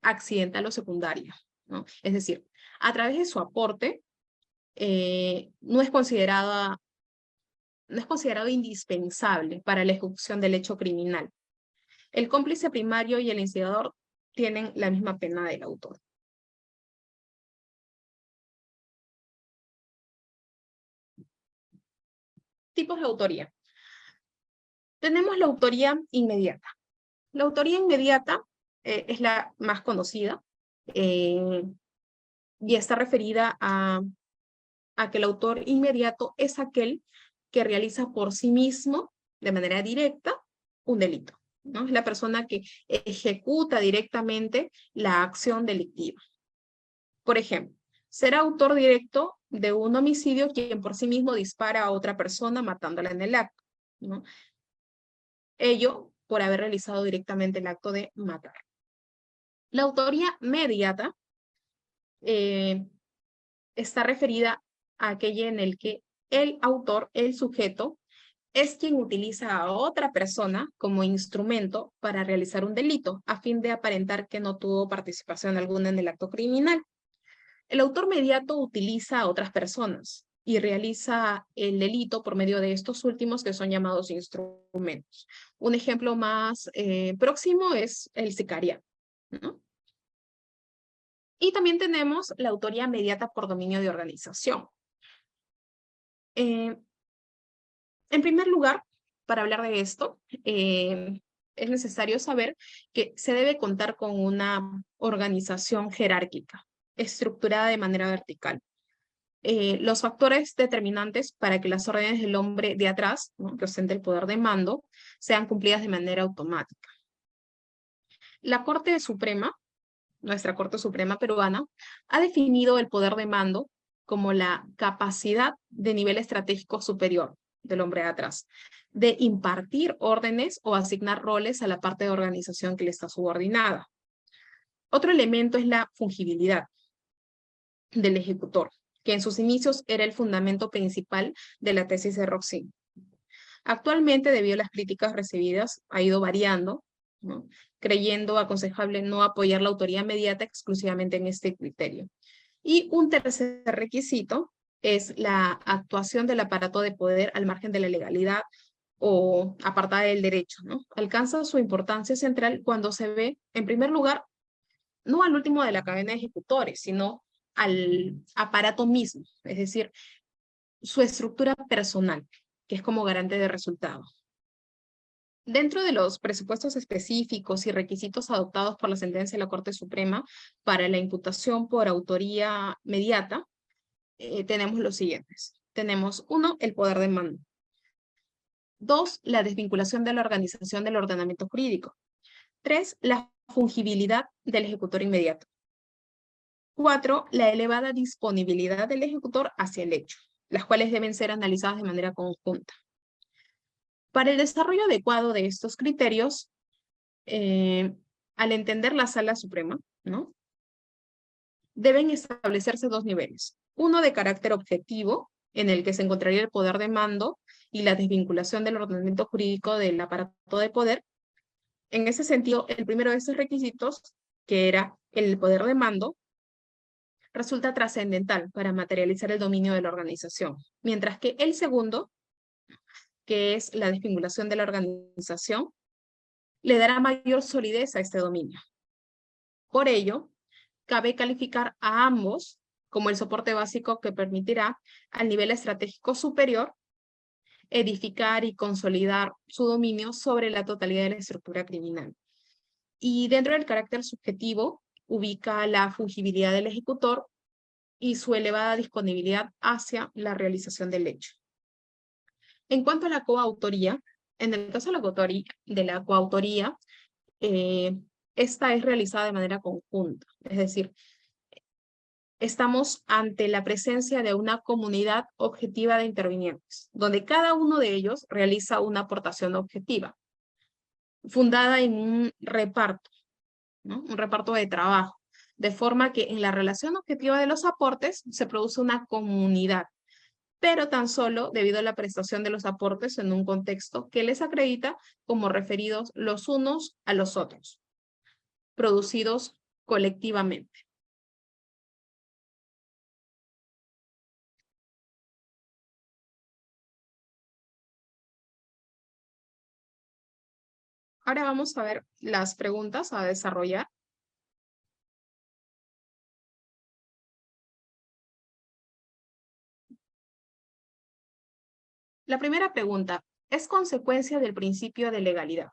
accidental o secundaria, ¿no? Es decir, a través de su aporte, no es considerado indispensable para la ejecución del hecho criminal. El cómplice primario y el instigador tienen la misma pena del autor. Tipos de autoría. Tenemos la autoría inmediata. La autoría inmediata es la más conocida y está referida a que el autor inmediato es aquel que realiza por sí mismo, de manera directa, un delito, ¿no? Es la persona que ejecuta directamente la acción delictiva. Por ejemplo, ser autor directo de un homicidio quien por sí mismo dispara a otra persona matándola en el acto, ¿no? Ello por haber realizado directamente el acto de matar. La autoría mediata está referida a aquella en el que el autor, el sujeto, es quien utiliza a otra persona como instrumento para realizar un delito, a fin de aparentar que no tuvo participación alguna en el acto criminal. El autor mediato utiliza a otras personas y realiza el delito por medio de estos últimos que son llamados instrumentos. Un ejemplo más próximo es el sicariato, ¿no? Y también tenemos la autoría mediata por dominio de organización. En primer lugar, para hablar de esto, es necesario saber que se debe contar con una organización jerárquica, estructurada de manera vertical. Los factores determinantes para que las órdenes del hombre de atrás, ¿no?, que ostenta el poder de mando, sean cumplidas de manera automática. La Corte Suprema, nuestra Corte Suprema peruana, ha definido el poder de mando como la capacidad de nivel estratégico superior del hombre de atrás, de impartir órdenes o asignar roles a la parte de organización que le está subordinada. Otro elemento es la fungibilidad del ejecutor, que en sus inicios era el fundamento principal de la tesis de Roxin. Actualmente, debido a las críticas recibidas, ha ido variando, ¿no?, creyendo aconsejable no apoyar la autoría mediata exclusivamente en este criterio. Y un tercer requisito es la actuación del aparato de poder al margen de la legalidad o apartada del derecho, ¿no? Alcanza su importancia central cuando se ve, en primer lugar, no al último de la cadena de ejecutores, sino al aparato mismo, es decir, su estructura personal, que es como garante de resultados. Dentro de los presupuestos específicos y requisitos adoptados por la sentencia de la Corte Suprema para la imputación por autoría mediata, tenemos los siguientes. Tenemos 1, el poder de mando. 2, la desvinculación de la organización del ordenamiento jurídico. 3, la fungibilidad del ejecutor inmediato. 4, la elevada disponibilidad del ejecutor hacia el hecho, las cuales deben ser analizadas de manera conjunta. Para el desarrollo adecuado de estos criterios, al entender la Sala Suprema, ¿no?, deben establecerse 2 niveles. Uno de carácter objetivo, en el que se encontraría el poder de mando y la desvinculación del ordenamiento jurídico del aparato de poder. En ese sentido, el primero de estos requisitos, que era el poder de mando, resulta trascendental para materializar el dominio de la organización, mientras que el segundo, que es la desvinculación de la organización, le dará mayor solidez a este dominio. Por ello, cabe calificar a ambos como el soporte básico que permitirá al nivel estratégico superior edificar y consolidar su dominio sobre la totalidad de la estructura criminal. Y dentro del carácter subjetivo, ubica la fungibilidad del ejecutor y su elevada disponibilidad hacia la realización del hecho. En cuanto a la coautoría, en el caso de la coautoría, esta es realizada de manera conjunta, es decir, estamos ante la presencia de una comunidad objetiva de intervinientes, donde cada uno de ellos realiza una aportación objetiva, fundada en un reparto, ¿no?, un reparto de trabajo, de forma que en la relación objetiva de los aportes se produce una comunidad, pero tan solo debido a la prestación de los aportes en un contexto que les acredita como referidos los unos a los otros, producidos colectivamente. Ahora vamos a ver las preguntas a desarrollar. La primera pregunta, ¿es consecuencia del principio de legalidad?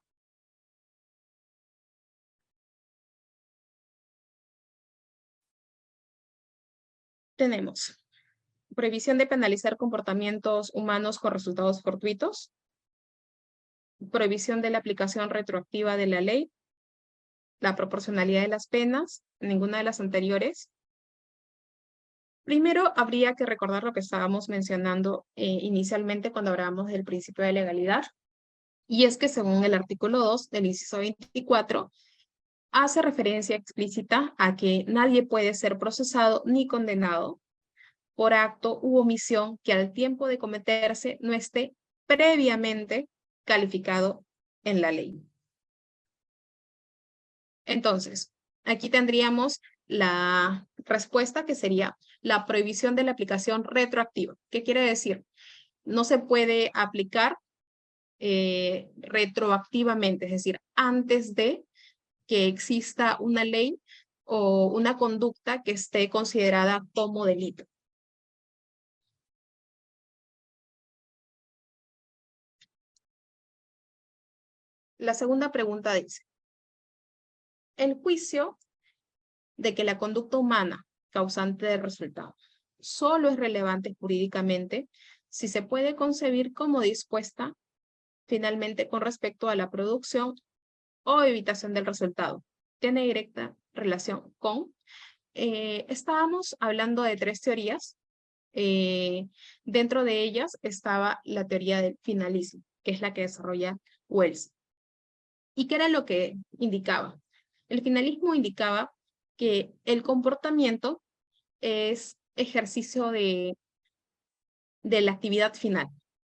Tenemos prohibición de penalizar comportamientos humanos con resultados fortuitos, prohibición de la aplicación retroactiva de la ley, la proporcionalidad de las penas, ninguna de las anteriores, Primero, habría que recordar lo que estábamos mencionando inicialmente cuando hablábamos del principio de legalidad, y es que según el artículo 2 del inciso 24, hace referencia explícita a que nadie puede ser procesado ni condenado por acto u omisión que al tiempo de cometerse no esté previamente calificado en la ley. Entonces, aquí tendríamos la respuesta que sería la prohibición de la aplicación retroactiva. ¿Qué quiere decir? No se puede aplicar retroactivamente, es decir, antes de que exista una ley o una conducta que esté considerada como delito. La segunda pregunta dice, el juicio de que la conducta humana causante del resultado solo es relevante jurídicamente si se puede concebir como dispuesta finalmente con respecto a la producción o evitación del resultado. Tiene directa relación con, estábamos hablando de 3 teorías. Dentro de ellas estaba la teoría del finalismo, que es la que desarrolla Wells. ¿Y qué era lo que indicaba? El finalismo indicaba que el comportamiento es ejercicio de la actividad final.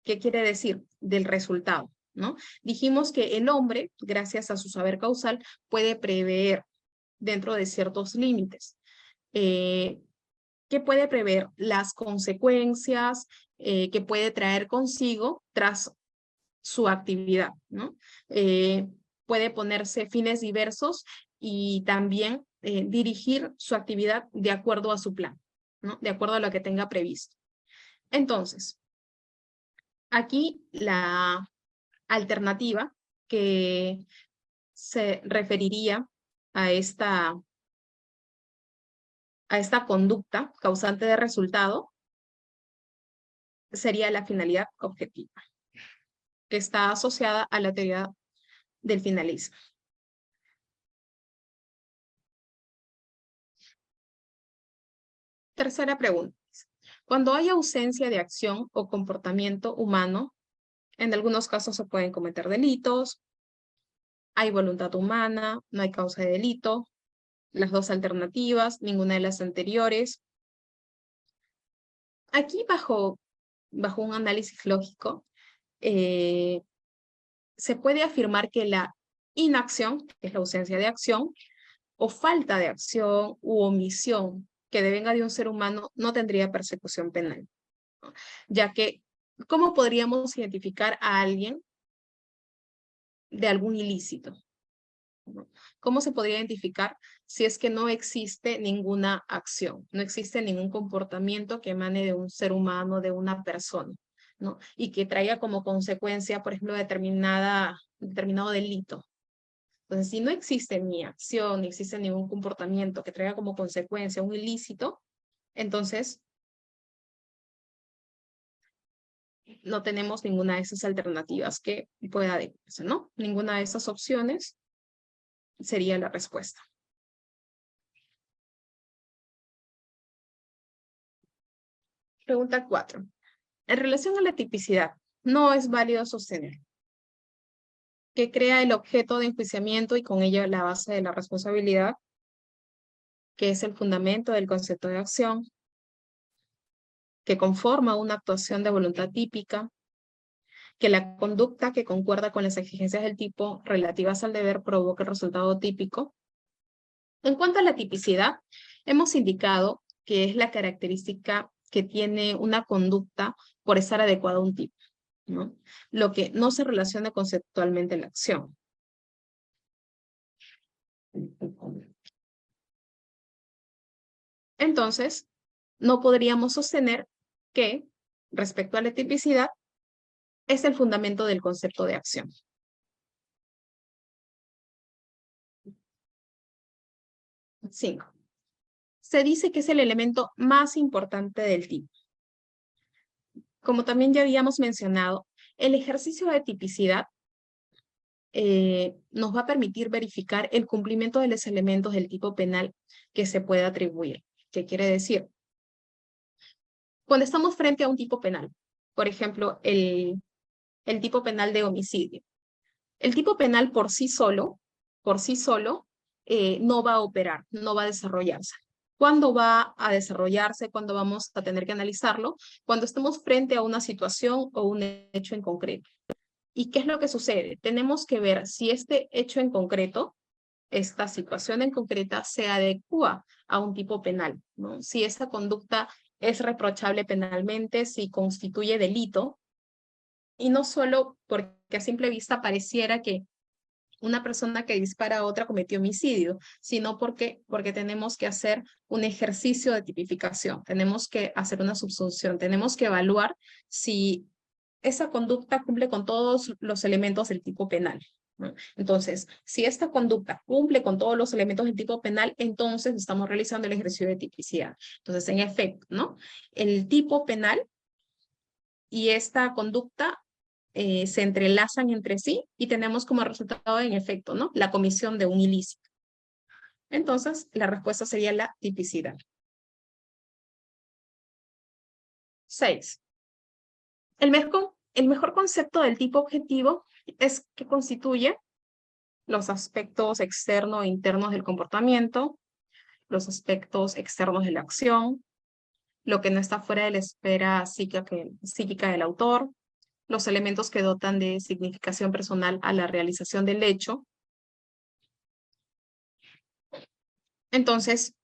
¿Qué quiere decir? Del resultado, ¿no? Dijimos que el hombre, gracias a su saber causal, puede prever dentro de ciertos límites. ¿Qué puede prever? Las consecuencias que puede traer consigo tras su actividad, ¿no? Puede ponerse fines diversos y también dirigir su actividad de acuerdo a su plan, ¿no? De acuerdo a lo que tenga previsto. Entonces, aquí la alternativa que se referiría a esta conducta causante de resultado sería la finalidad objetiva, que está asociada a la teoría del finalismo. Tercera pregunta. Cuando hay ausencia de acción o comportamiento humano, en algunos casos se pueden cometer delitos, hay voluntad humana, no hay causa de delito, las dos alternativas, ninguna de las anteriores. Aquí bajo un análisis lógico, se puede afirmar que la inacción, que es la ausencia de acción, o falta de acción u omisión que devenga de un ser humano no tendría persecución penal, ¿no? Ya que, ¿cómo podríamos identificar a alguien de algún ilícito? ¿Cómo se podría identificar si es que no existe ninguna acción, no existe ningún comportamiento que emane de un ser humano, de una persona, ¿no? Y que traiga como consecuencia, por ejemplo, determinado delito? Entonces, si no existe ni acción, ni existe ningún comportamiento que traiga como consecuencia un ilícito, entonces no tenemos ninguna de esas alternativas que pueda adecuarse, ¿no? Ninguna de esas opciones sería la respuesta. Pregunta 4. En relación a la tipicidad, no es válido sostener que crea el objeto de enjuiciamiento y con ello la base de la responsabilidad, que es el fundamento del concepto de acción, que conforma una actuación de voluntad típica, que la conducta que concuerda con las exigencias del tipo relativas al deber provoca el resultado típico. En cuanto a la tipicidad, hemos indicado que es la característica que tiene una conducta por estar adecuada a un tipo, ¿no? Lo que no se relaciona conceptualmente en la acción. Entonces, no podríamos sostener que, respecto a la tipicidad, es el fundamento del concepto de acción. Cinco. Se dice que es el elemento más importante del tipo. Como también ya habíamos mencionado, el ejercicio de tipicidad nos va a permitir verificar el cumplimiento de los elementos del tipo penal que se puede atribuir. ¿Qué quiere decir? Cuando estamos frente a un tipo penal, por ejemplo, el tipo penal de homicidio. El tipo penal por sí solo, no va a operar, no va a desarrollarse. ¿Cuándo va a desarrollarse? ¿Cuándo vamos a tener que analizarlo? Cuando estemos frente a una situación o un hecho en concreto. ¿Y qué es lo que sucede? Tenemos que ver si este hecho en concreto, esta situación en concreta, se adecua a un tipo penal, ¿no? Si esa conducta es reprochable penalmente, si constituye delito, y no solo porque a simple vista pareciera que una persona que dispara a otra cometió homicidio, sino porque tenemos que hacer un ejercicio de tipificación, tenemos que hacer una subsunción, tenemos que evaluar si esa conducta cumple con todos los elementos del tipo penal, ¿no? Entonces, si esta conducta cumple con todos los elementos del tipo penal, entonces estamos realizando el ejercicio de tipicidad. Entonces, en efecto, ¿no? El tipo penal y esta conducta se entrelazan entre sí y tenemos como resultado, en efecto, ¿no? La comisión de un ilícito. Entonces, la respuesta sería la tipicidad. 6. El mejor concepto del tipo objetivo es que constituye los aspectos externos e internos del comportamiento, los aspectos externos de la acción, lo que no está fuera de la esfera psíquica del autor, los elementos que dotan de significación personal a la realización del hecho. Entonces,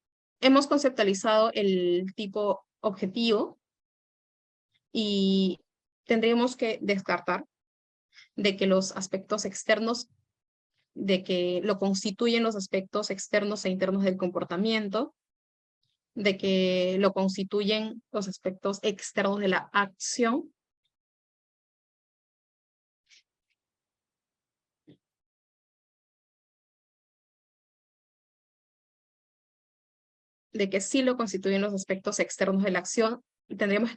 hemos conceptualizado el tipo objetivo y tendríamos que descartar de que los aspectos externos, de que lo constituyen los aspectos externos e internos del comportamiento, de que lo constituyen los aspectos externos de la acción, de que sí lo constituyen los aspectos externos de la acción, y tendríamos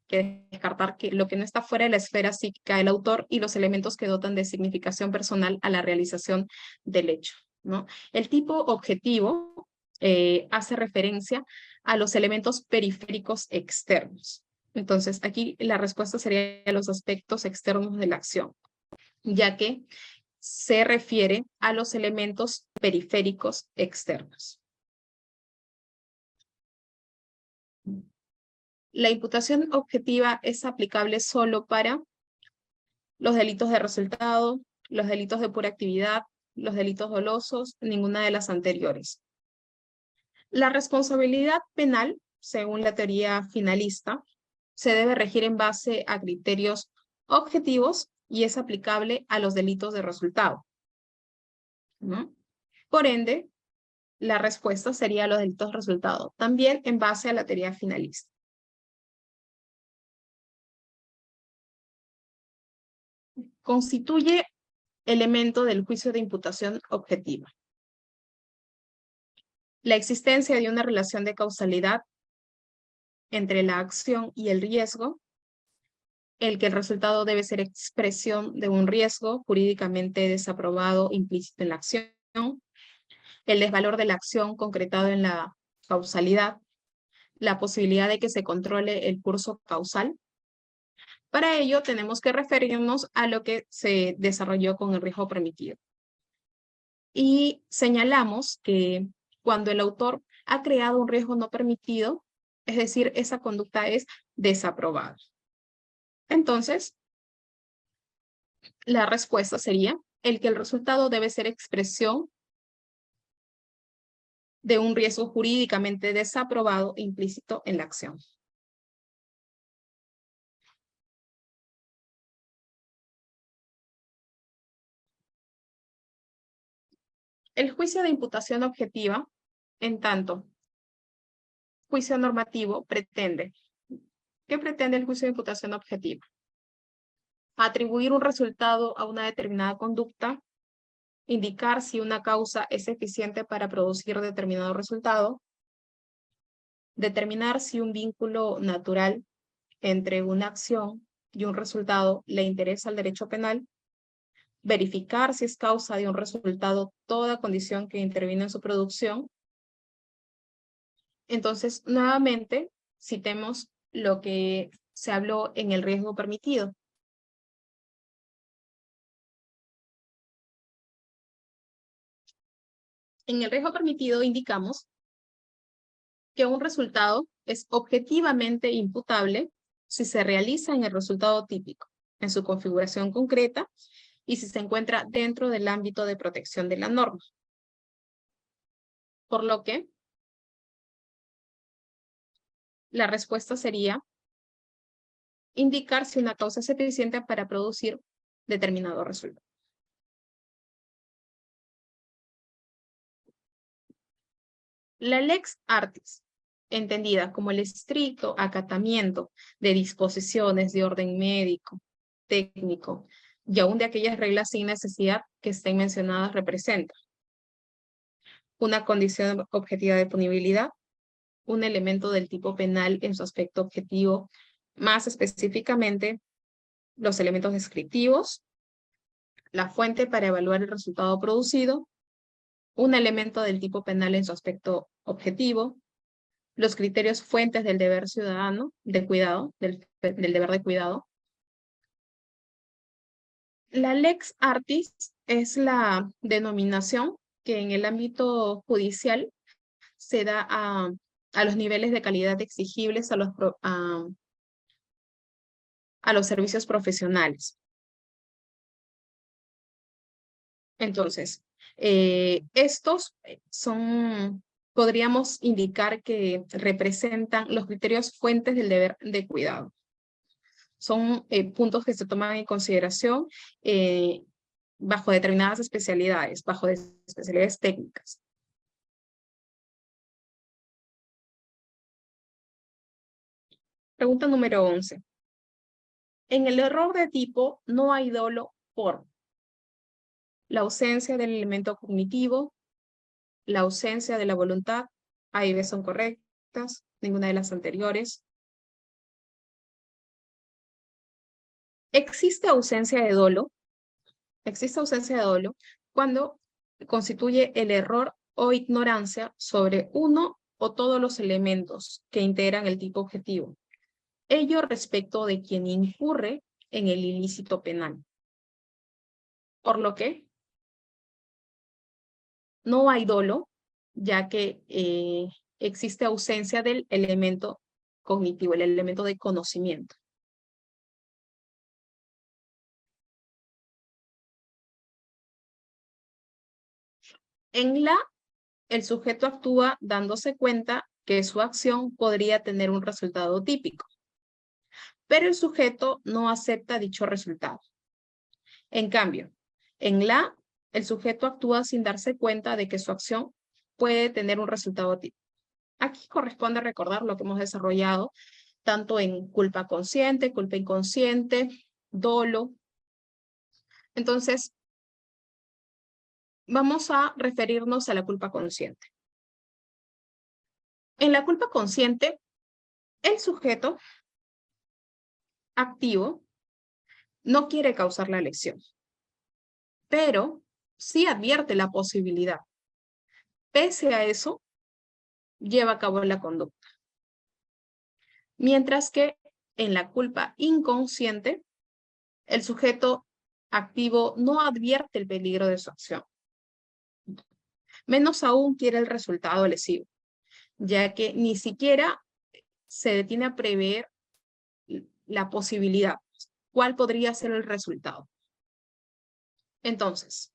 que descartar que lo que no está fuera de la esfera psíquica del autor y los elementos que dotan de significación personal a la realización del hecho, ¿no? El tipo objetivo hace referencia a los elementos periféricos externos. Entonces, aquí la respuesta sería los aspectos externos de la acción, ya que se refiere a los elementos periféricos externos. La imputación objetiva es aplicable solo para los delitos de resultado, los delitos de pura actividad, los delitos dolosos, ninguna de las anteriores. La responsabilidad penal, según la teoría finalista, se debe regir en base a criterios objetivos y es aplicable a los delitos de resultado, ¿no? Por ende, la respuesta sería los delitos de resultado, también en base a la teoría finalista. Constituye elemento del juicio de imputación objetiva. La existencia de una relación de causalidad entre la acción y el riesgo, el que el resultado debe ser expresión de un riesgo jurídicamente desaprobado implícito en la acción, el desvalor de la acción concretado en la causalidad, la posibilidad de que se controle el curso causal. Para ello tenemos que referirnos a lo que se desarrolló con el riesgo permitido. Y señalamos que cuando el autor ha creado un riesgo no permitido, es decir, esa conducta es desaprobada. Entonces, la respuesta sería el que el resultado debe ser expresión de un riesgo jurídicamente desaprobado e implícito en la acción. El juicio de imputación objetiva, en tanto, juicio normativo pretende. ¿Qué pretende el juicio de imputación objetiva? Atribuir un resultado a una determinada conducta, indicar si una causa es eficiente para producir determinado resultado, determinar si un vínculo natural entre una acción y un resultado le interesa al derecho penal, verificar si es causa de un resultado toda condición que interviene en su producción. Entonces, nuevamente, citemos lo que se habló en el riesgo permitido. En el riesgo permitido indicamos que un resultado es objetivamente imputable si se realiza en el resultado típico, en su configuración concreta, y si se encuentra dentro del ámbito de protección de la norma. Por lo que la respuesta sería indicar si una causa es eficiente para producir determinado resultado. La lex artis, entendida como el estricto acatamiento de disposiciones de orden médico, técnico, y aún de aquellas reglas sin necesidad que estén mencionadas, representa una condición objetiva de punibilidad, un elemento del tipo penal en su aspecto objetivo, más específicamente los elementos descriptivos, la fuente para evaluar el resultado producido, un elemento del tipo penal en su aspecto objetivo, los criterios fuentes del deber ciudadano, de cuidado, del deber de cuidado. La lex artis es la denominación que en el ámbito judicial se da a los niveles de calidad exigibles a los servicios profesionales. Entonces, estos podríamos indicar que representan los criterios fuentes del deber de cuidado. Son puntos que se toman en consideración bajo determinadas especialidades, bajo especialidades técnicas. Pregunta número 11. En el error de tipo no hay dolo por la ausencia del elemento cognitivo, la ausencia de la voluntad, A y B son correctas, ninguna de las anteriores. Existe ausencia de dolo cuando constituye el error o ignorancia sobre uno o todos los elementos que integran el tipo objetivo. Ello respecto de quien incurre en el ilícito penal. Por lo que no hay dolo, ya que existe ausencia del elemento cognitivo, el elemento de conocimiento. En la, el sujeto actúa dándose cuenta que su acción podría tener un resultado típico, pero el sujeto no acepta dicho resultado. En cambio, en la, el sujeto actúa sin darse cuenta de que su acción puede tener un resultado típico. Aquí corresponde recordar lo que hemos desarrollado tanto en culpa consciente, culpa inconsciente, dolo. Entonces, vamos a referirnos a la culpa consciente. En la culpa consciente, el sujeto activo no quiere causar la lesión, pero sí advierte la posibilidad. Pese a eso, lleva a cabo la conducta. Mientras que en la culpa inconsciente, el sujeto activo no advierte el peligro de su acción. Menos aún quiere el resultado lesivo, ya que ni siquiera se detiene a prever la posibilidad. ¿Cuál podría ser el resultado? Entonces,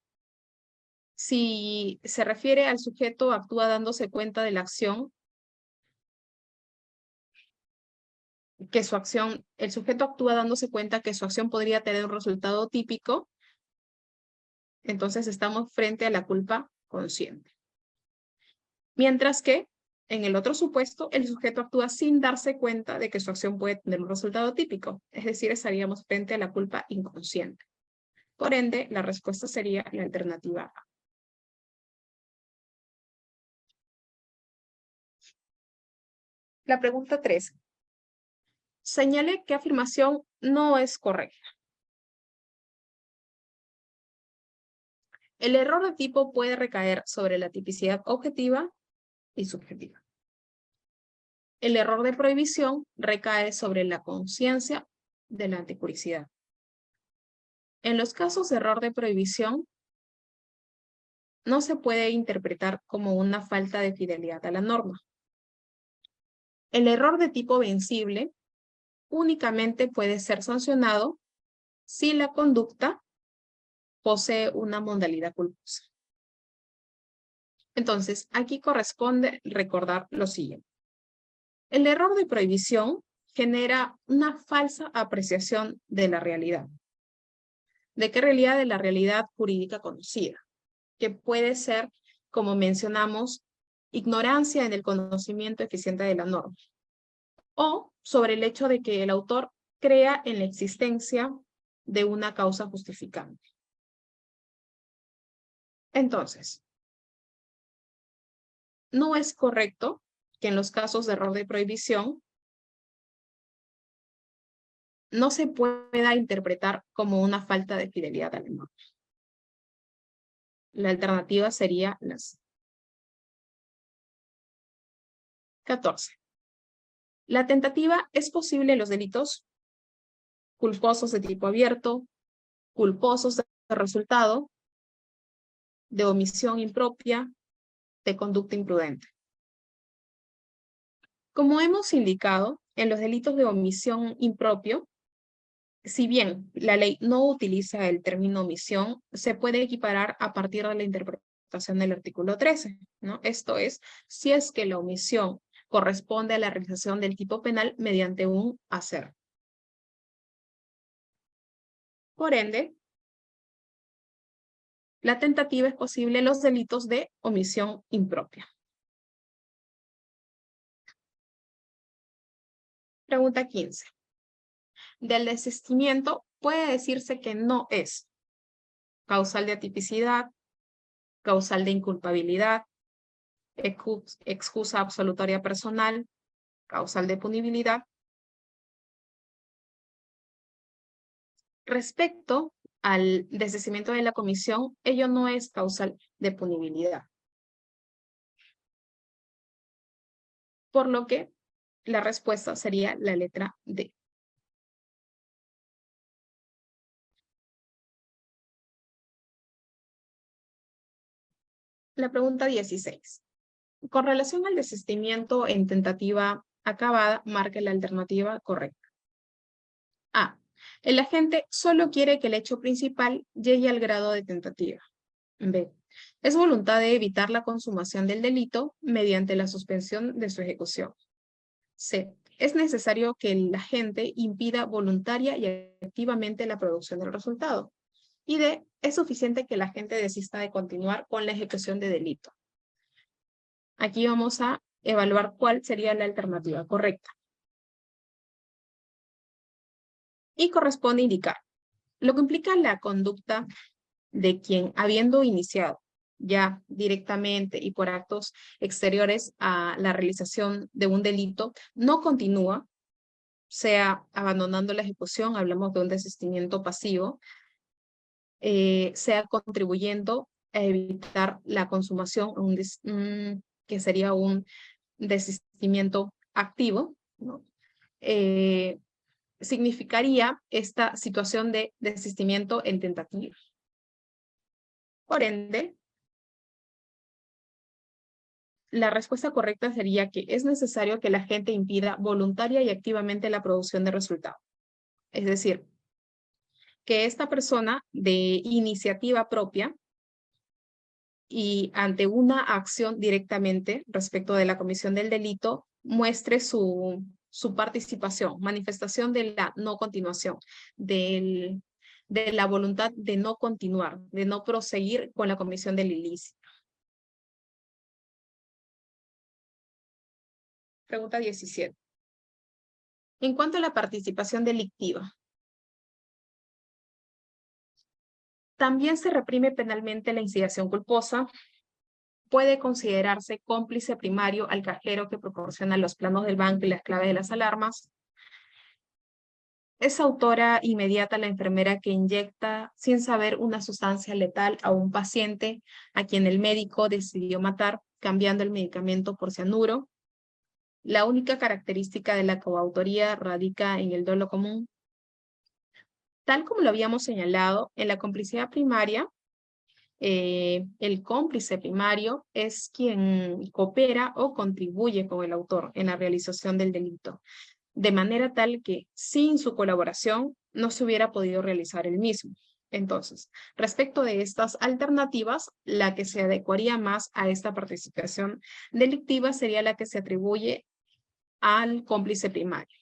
si se refiere al sujeto actúa dándose cuenta de la acción, el sujeto actúa dándose cuenta que su acción podría tener un resultado típico, entonces estamos frente a la culpa consciente. Mientras que en el otro supuesto, el sujeto actúa sin darse cuenta de que su acción puede tener un resultado típico, es decir, estaríamos frente a la culpa inconsciente. Por ende, la respuesta sería la alternativa A. La pregunta 3. Señale qué afirmación no es correcta. El error de tipo puede recaer sobre la tipicidad objetiva y subjetiva. el error de prohibición recae sobre la conciencia de la anticuricidad. En los casos de error de prohibición, no se puede interpretar como una falta de fidelidad a la norma. El error de tipo vencible únicamente puede ser sancionado si la conducta posee una modalidad culposa. Entonces, aquí corresponde recordar lo siguiente. El error de prohibición genera una falsa apreciación de la realidad. ¿De qué realidad? De la realidad jurídica conocida, que puede ser, como mencionamos, ignorancia en el conocimiento eficiente de la norma, o sobre el hecho de que el autor crea en la existencia de una causa justificante. Entonces, no es correcto que en los casos de error de prohibición no se pueda interpretar como una falta de fidelidad a la norma. La alternativa sería las 14. La tentativa es posible en los delitos culposos de tipo abierto, culposos de resultado, de omisión impropia, de conducta imprudente. Como hemos indicado, en los delitos de omisión impropio, si bien la ley no utiliza el término omisión, se puede equiparar a partir de la interpretación del artículo 13, ¿no? Esto es, si es que la omisión corresponde a la realización del tipo penal mediante un hacer. Por ende, la tentativa es posible en los delitos de omisión impropia. Pregunta 15. Del desistimiento puede decirse que no es causal de atipicidad, causal de inculpabilidad, excusa absolutoria personal, causal de punibilidad. Respecto al desistimiento de la comisión, ello no es causal de punibilidad. Por lo que la respuesta sería la letra D. La pregunta 16. Con relación al desistimiento en tentativa acabada, marque la alternativa correcta. A. El agente solo quiere que el hecho principal llegue al grado de tentativa. B. Es voluntad de evitar la consumación del delito mediante la suspensión de su ejecución. C. Es necesario que el agente impida voluntaria y activamente la producción del resultado. Y D. Es suficiente que el agente desista de continuar con la ejecución de delito. Aquí vamos a evaluar cuál sería la alternativa correcta. Y corresponde indicar lo que implica la conducta de quien, habiendo iniciado ya directamente y por actos exteriores a la realización de un delito, no continúa, sea abandonando la ejecución, hablamos de un desistimiento pasivo, sea contribuyendo a evitar la consumación, que sería un desistimiento activo, ¿no? Significaría esta situación de desistimiento en tentativa. Por ende, la respuesta correcta sería que es necesario que la agente impida voluntaria y activamente la producción de resultado. Es decir, que esta persona de iniciativa propia y ante una acción directamente respecto de la comisión del delito, muestre su participación, manifestación de la no continuación, de la voluntad de no continuar, de no proseguir con la comisión del ilícito. Pregunta 17. En cuanto a la participación delictiva, también se reprime penalmente la instigación culposa. Puede considerarse cómplice primario al cajero que proporciona los planos del banco y las claves de las alarmas. Es autora inmediata la enfermera que inyecta sin saber una sustancia letal a un paciente a quien el médico decidió matar, cambiando el medicamento por cianuro. La única característica de la coautoría radica en el dolo común. Tal como lo habíamos señalado, en la complicidad primaria, el cómplice primario es quien coopera o contribuye con el autor en la realización del delito, de manera tal que sin su colaboración no se hubiera podido realizar el mismo. Entonces, respecto de estas alternativas, la que se adecuaría más a esta participación delictiva sería la que se atribuye al cómplice primario,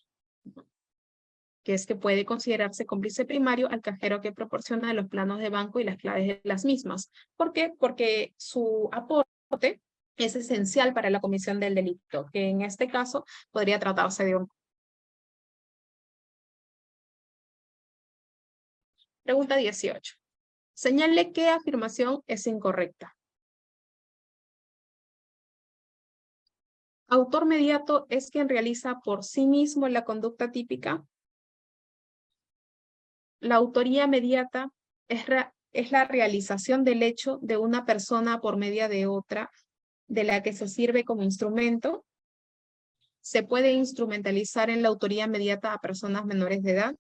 que es que puede considerarse cómplice primario al cajero que proporciona los planos de banco y las claves de las mismas. ¿Por qué? Porque su aporte es esencial para la comisión del delito, que en este caso podría tratarse de un... Pregunta 18. Señale qué afirmación es incorrecta. Autor mediato es quien realiza por sí mismo la conducta típica. La autoría mediata es la realización del hecho de una persona por medio de otra, de la que se sirve como instrumento. Se puede instrumentalizar en la autoría mediata a personas menores de edad.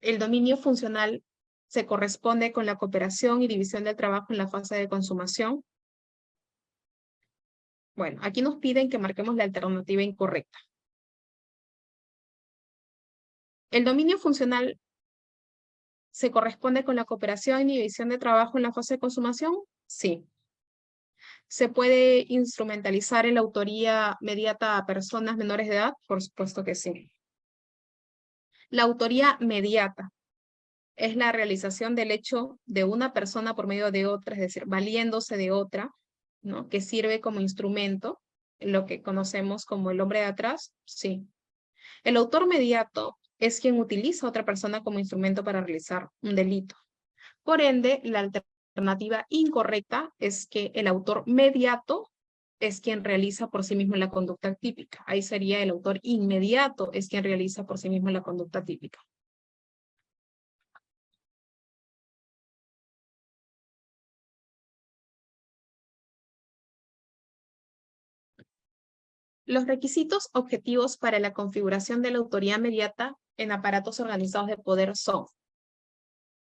El dominio funcional se corresponde con la cooperación y división del trabajo en la fase de consumación. Bueno, aquí nos piden que marquemos la alternativa incorrecta. El dominio funcional se corresponde con la cooperación y división de trabajo en la fase de consumación. Sí. ¿Se puede instrumentalizar en la autoría mediata a personas menores de edad? Por supuesto que sí. La autoría mediata es la realización del hecho de una persona por medio de otra, es decir, valiéndose de otra, ¿no? Que sirve como instrumento, lo que conocemos como el hombre de atrás, sí. El autor mediato es quien utiliza a otra persona como instrumento para realizar un delito. Por ende, la alternativa incorrecta es que el autor mediato es quien realiza por sí mismo la conducta típica. Ahí sería el autor inmediato es quien realiza por sí mismo la conducta típica. Los requisitos objetivos para la configuración de la autoría mediata en aparatos organizados de poder son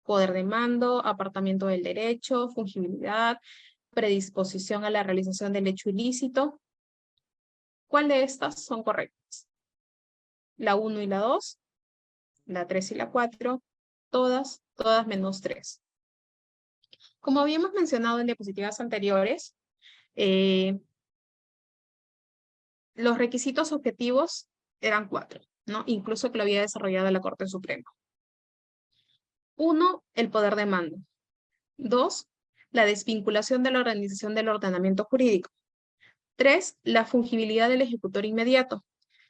poder de mando, apartamiento del derecho, fungibilidad, predisposición a la realización del hecho ilícito. ¿Cuál de estas son correctas? La 1 y la 2, la 3 y la 4, todas menos 3. Como habíamos mencionado en diapositivas anteriores, los requisitos objetivos eran 4, ¿no? Incluso que lo había desarrollado la Corte Suprema. 1, el poder de mando. 2, la desvinculación de la organización del ordenamiento jurídico. 3, la fungibilidad del ejecutor inmediato.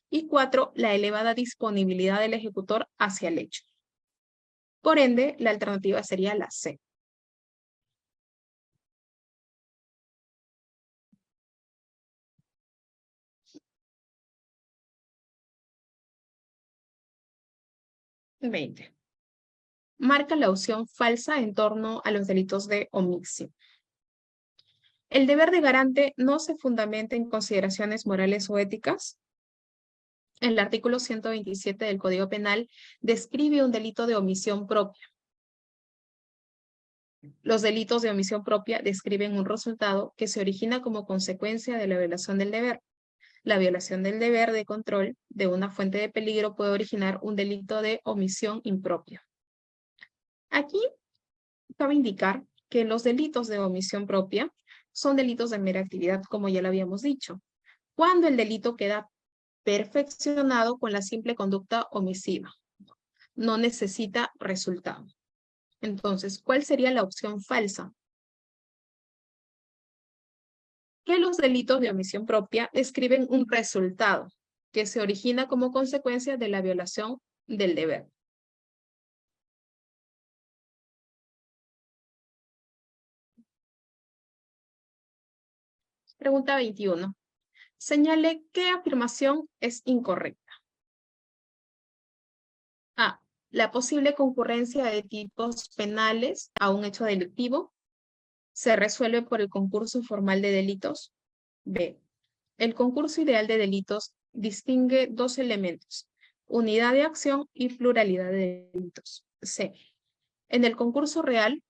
Y 4, la elevada disponibilidad del ejecutor hacia el hecho. Por ende, la alternativa sería la C. (20) Marca la opción falsa en torno a los delitos de omisión. ¿El deber de garante no se fundamenta en consideraciones morales o éticas? El artículo 127 del Código Penal describe un delito de omisión propia. Los delitos de omisión propia describen un resultado que se origina como consecuencia de la violación del deber. La violación del deber de control de una fuente de peligro puede originar un delito de omisión impropia. Aquí cabe indicar que los delitos de omisión propia son delitos de mera actividad, como ya lo habíamos dicho, cuando el delito queda perfeccionado con la simple conducta omisiva. No necesita resultado. Entonces, ¿cuál sería la opción falsa? Que los delitos de omisión propia describen un resultado que se origina como consecuencia de la violación del deber. Pregunta 21. Señale qué afirmación es incorrecta. A. La posible concurrencia de tipos penales a un hecho delictivo se resuelve por el concurso formal de delitos. B. El concurso ideal de delitos distingue dos elementos, unidad de acción y pluralidad de delitos. C. En el concurso real,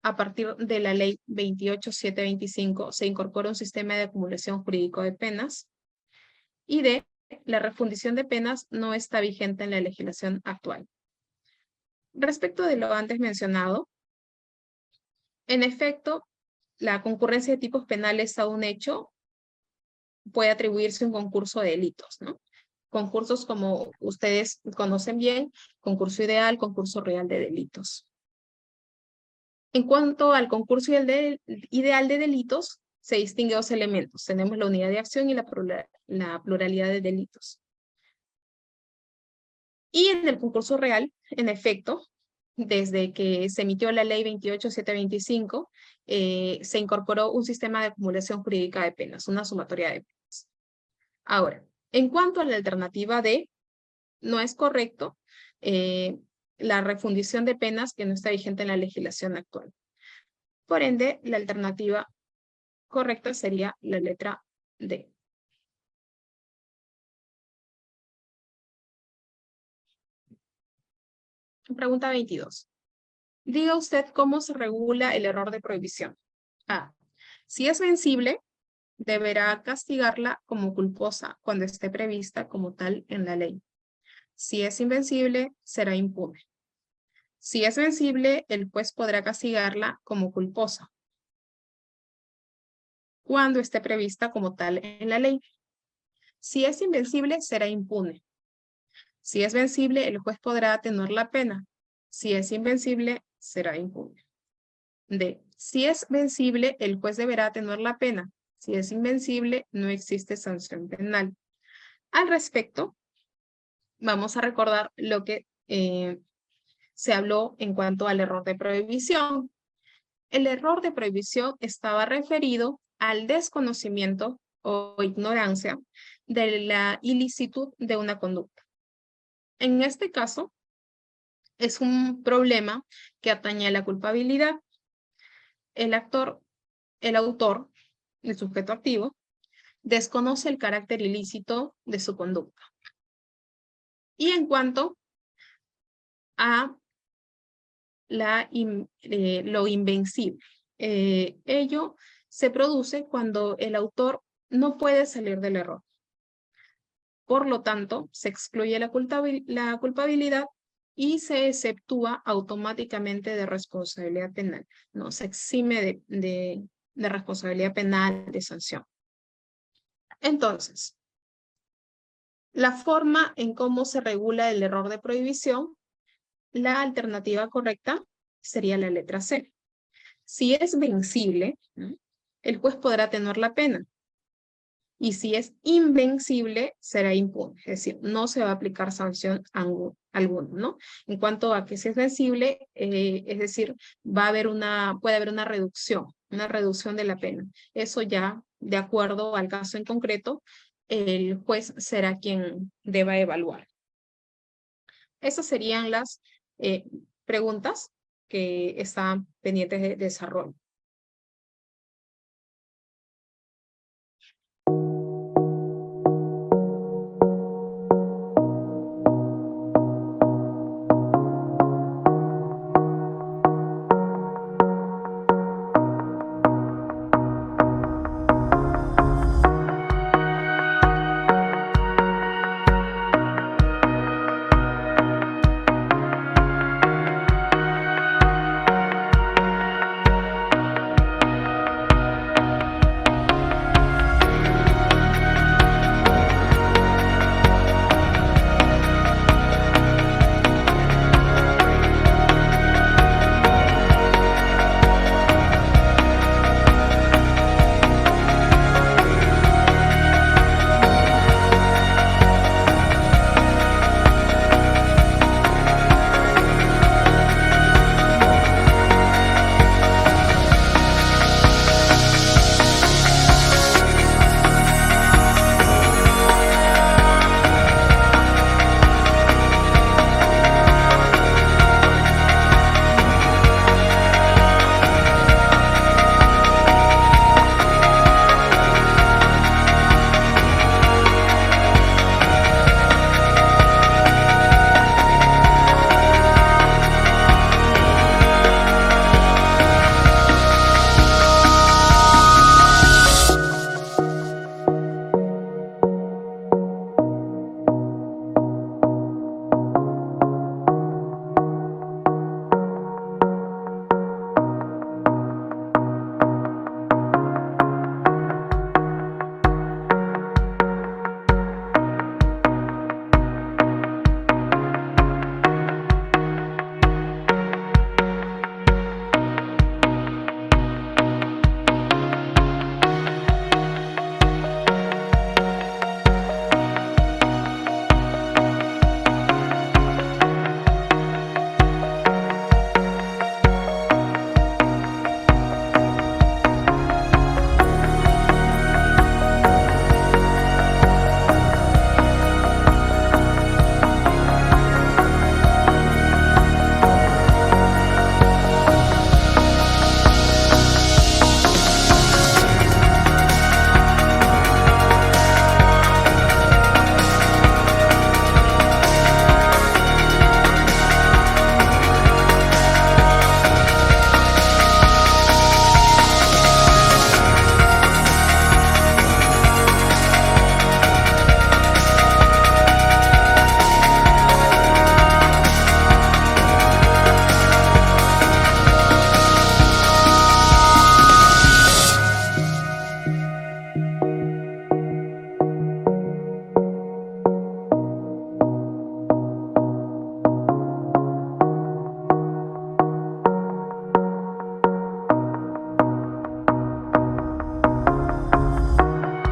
a partir de la ley 28725, se incorpora un sistema de acumulación jurídico de penas. Y D. La refundición de penas no está vigente en la legislación actual. Respecto de lo antes mencionado, en efecto, la concurrencia de tipos penales a un hecho puede atribuirse un concurso de delitos, ¿no? Concursos como ustedes conocen bien, concurso ideal, concurso real de delitos. En cuanto al concurso ideal de delitos, se distingue dos elementos. Tenemos la unidad de acción y la pluralidad de delitos. Y en el concurso real, en efecto, desde que se emitió la ley 28725, se incorporó un sistema de acumulación jurídica de penas, una sumatoria de penas. Ahora, en cuanto a la alternativa D, no es correcto la refundición de penas que no está vigente en la legislación actual. Por ende, la alternativa correcta sería la letra D. Pregunta 22. Diga usted cómo se regula el error de prohibición. A. Si es vencible, deberá castigarla como culposa cuando esté prevista como tal en la ley. Si es invencible, será impune. Si es vencible, el juez podrá castigarla como culposa cuando esté prevista como tal en la ley. Si es invencible, será impune. Si es vencible, el juez podrá atenuar la pena. Si es invencible, será impune. D. Si es vencible, el juez deberá atenuar la pena. Si es invencible, no existe sanción penal. Al respecto, vamos a recordar lo que se habló en cuanto al error de prohibición. El error de prohibición estaba referido al desconocimiento o ignorancia de la ilicitud de una conducta. En este caso, es un problema que atañe a la culpabilidad. El autor, el sujeto activo, desconoce el carácter ilícito de su conducta. Y en cuanto a lo invencible, ello se produce cuando el autor no puede salir del error. Por lo tanto, se excluye la culpabilidad y se exceptúa automáticamente de responsabilidad penal, ¿no? Se exime de responsabilidad penal, de sanción. Entonces, la forma en cómo se regula el error de prohibición, la alternativa correcta sería la letra C. Si es vencible, ¿no?, el juez podrá atenuar la pena. Y si es invencible, será impune. Es decir, no se va a aplicar sanción alguna, ¿no? En cuanto a que si es vencible, es decir, puede haber una reducción de la pena. Eso ya, de acuerdo al caso en concreto, el juez será quien deba evaluar. Esas serían las preguntas que están pendientes de desarrollo.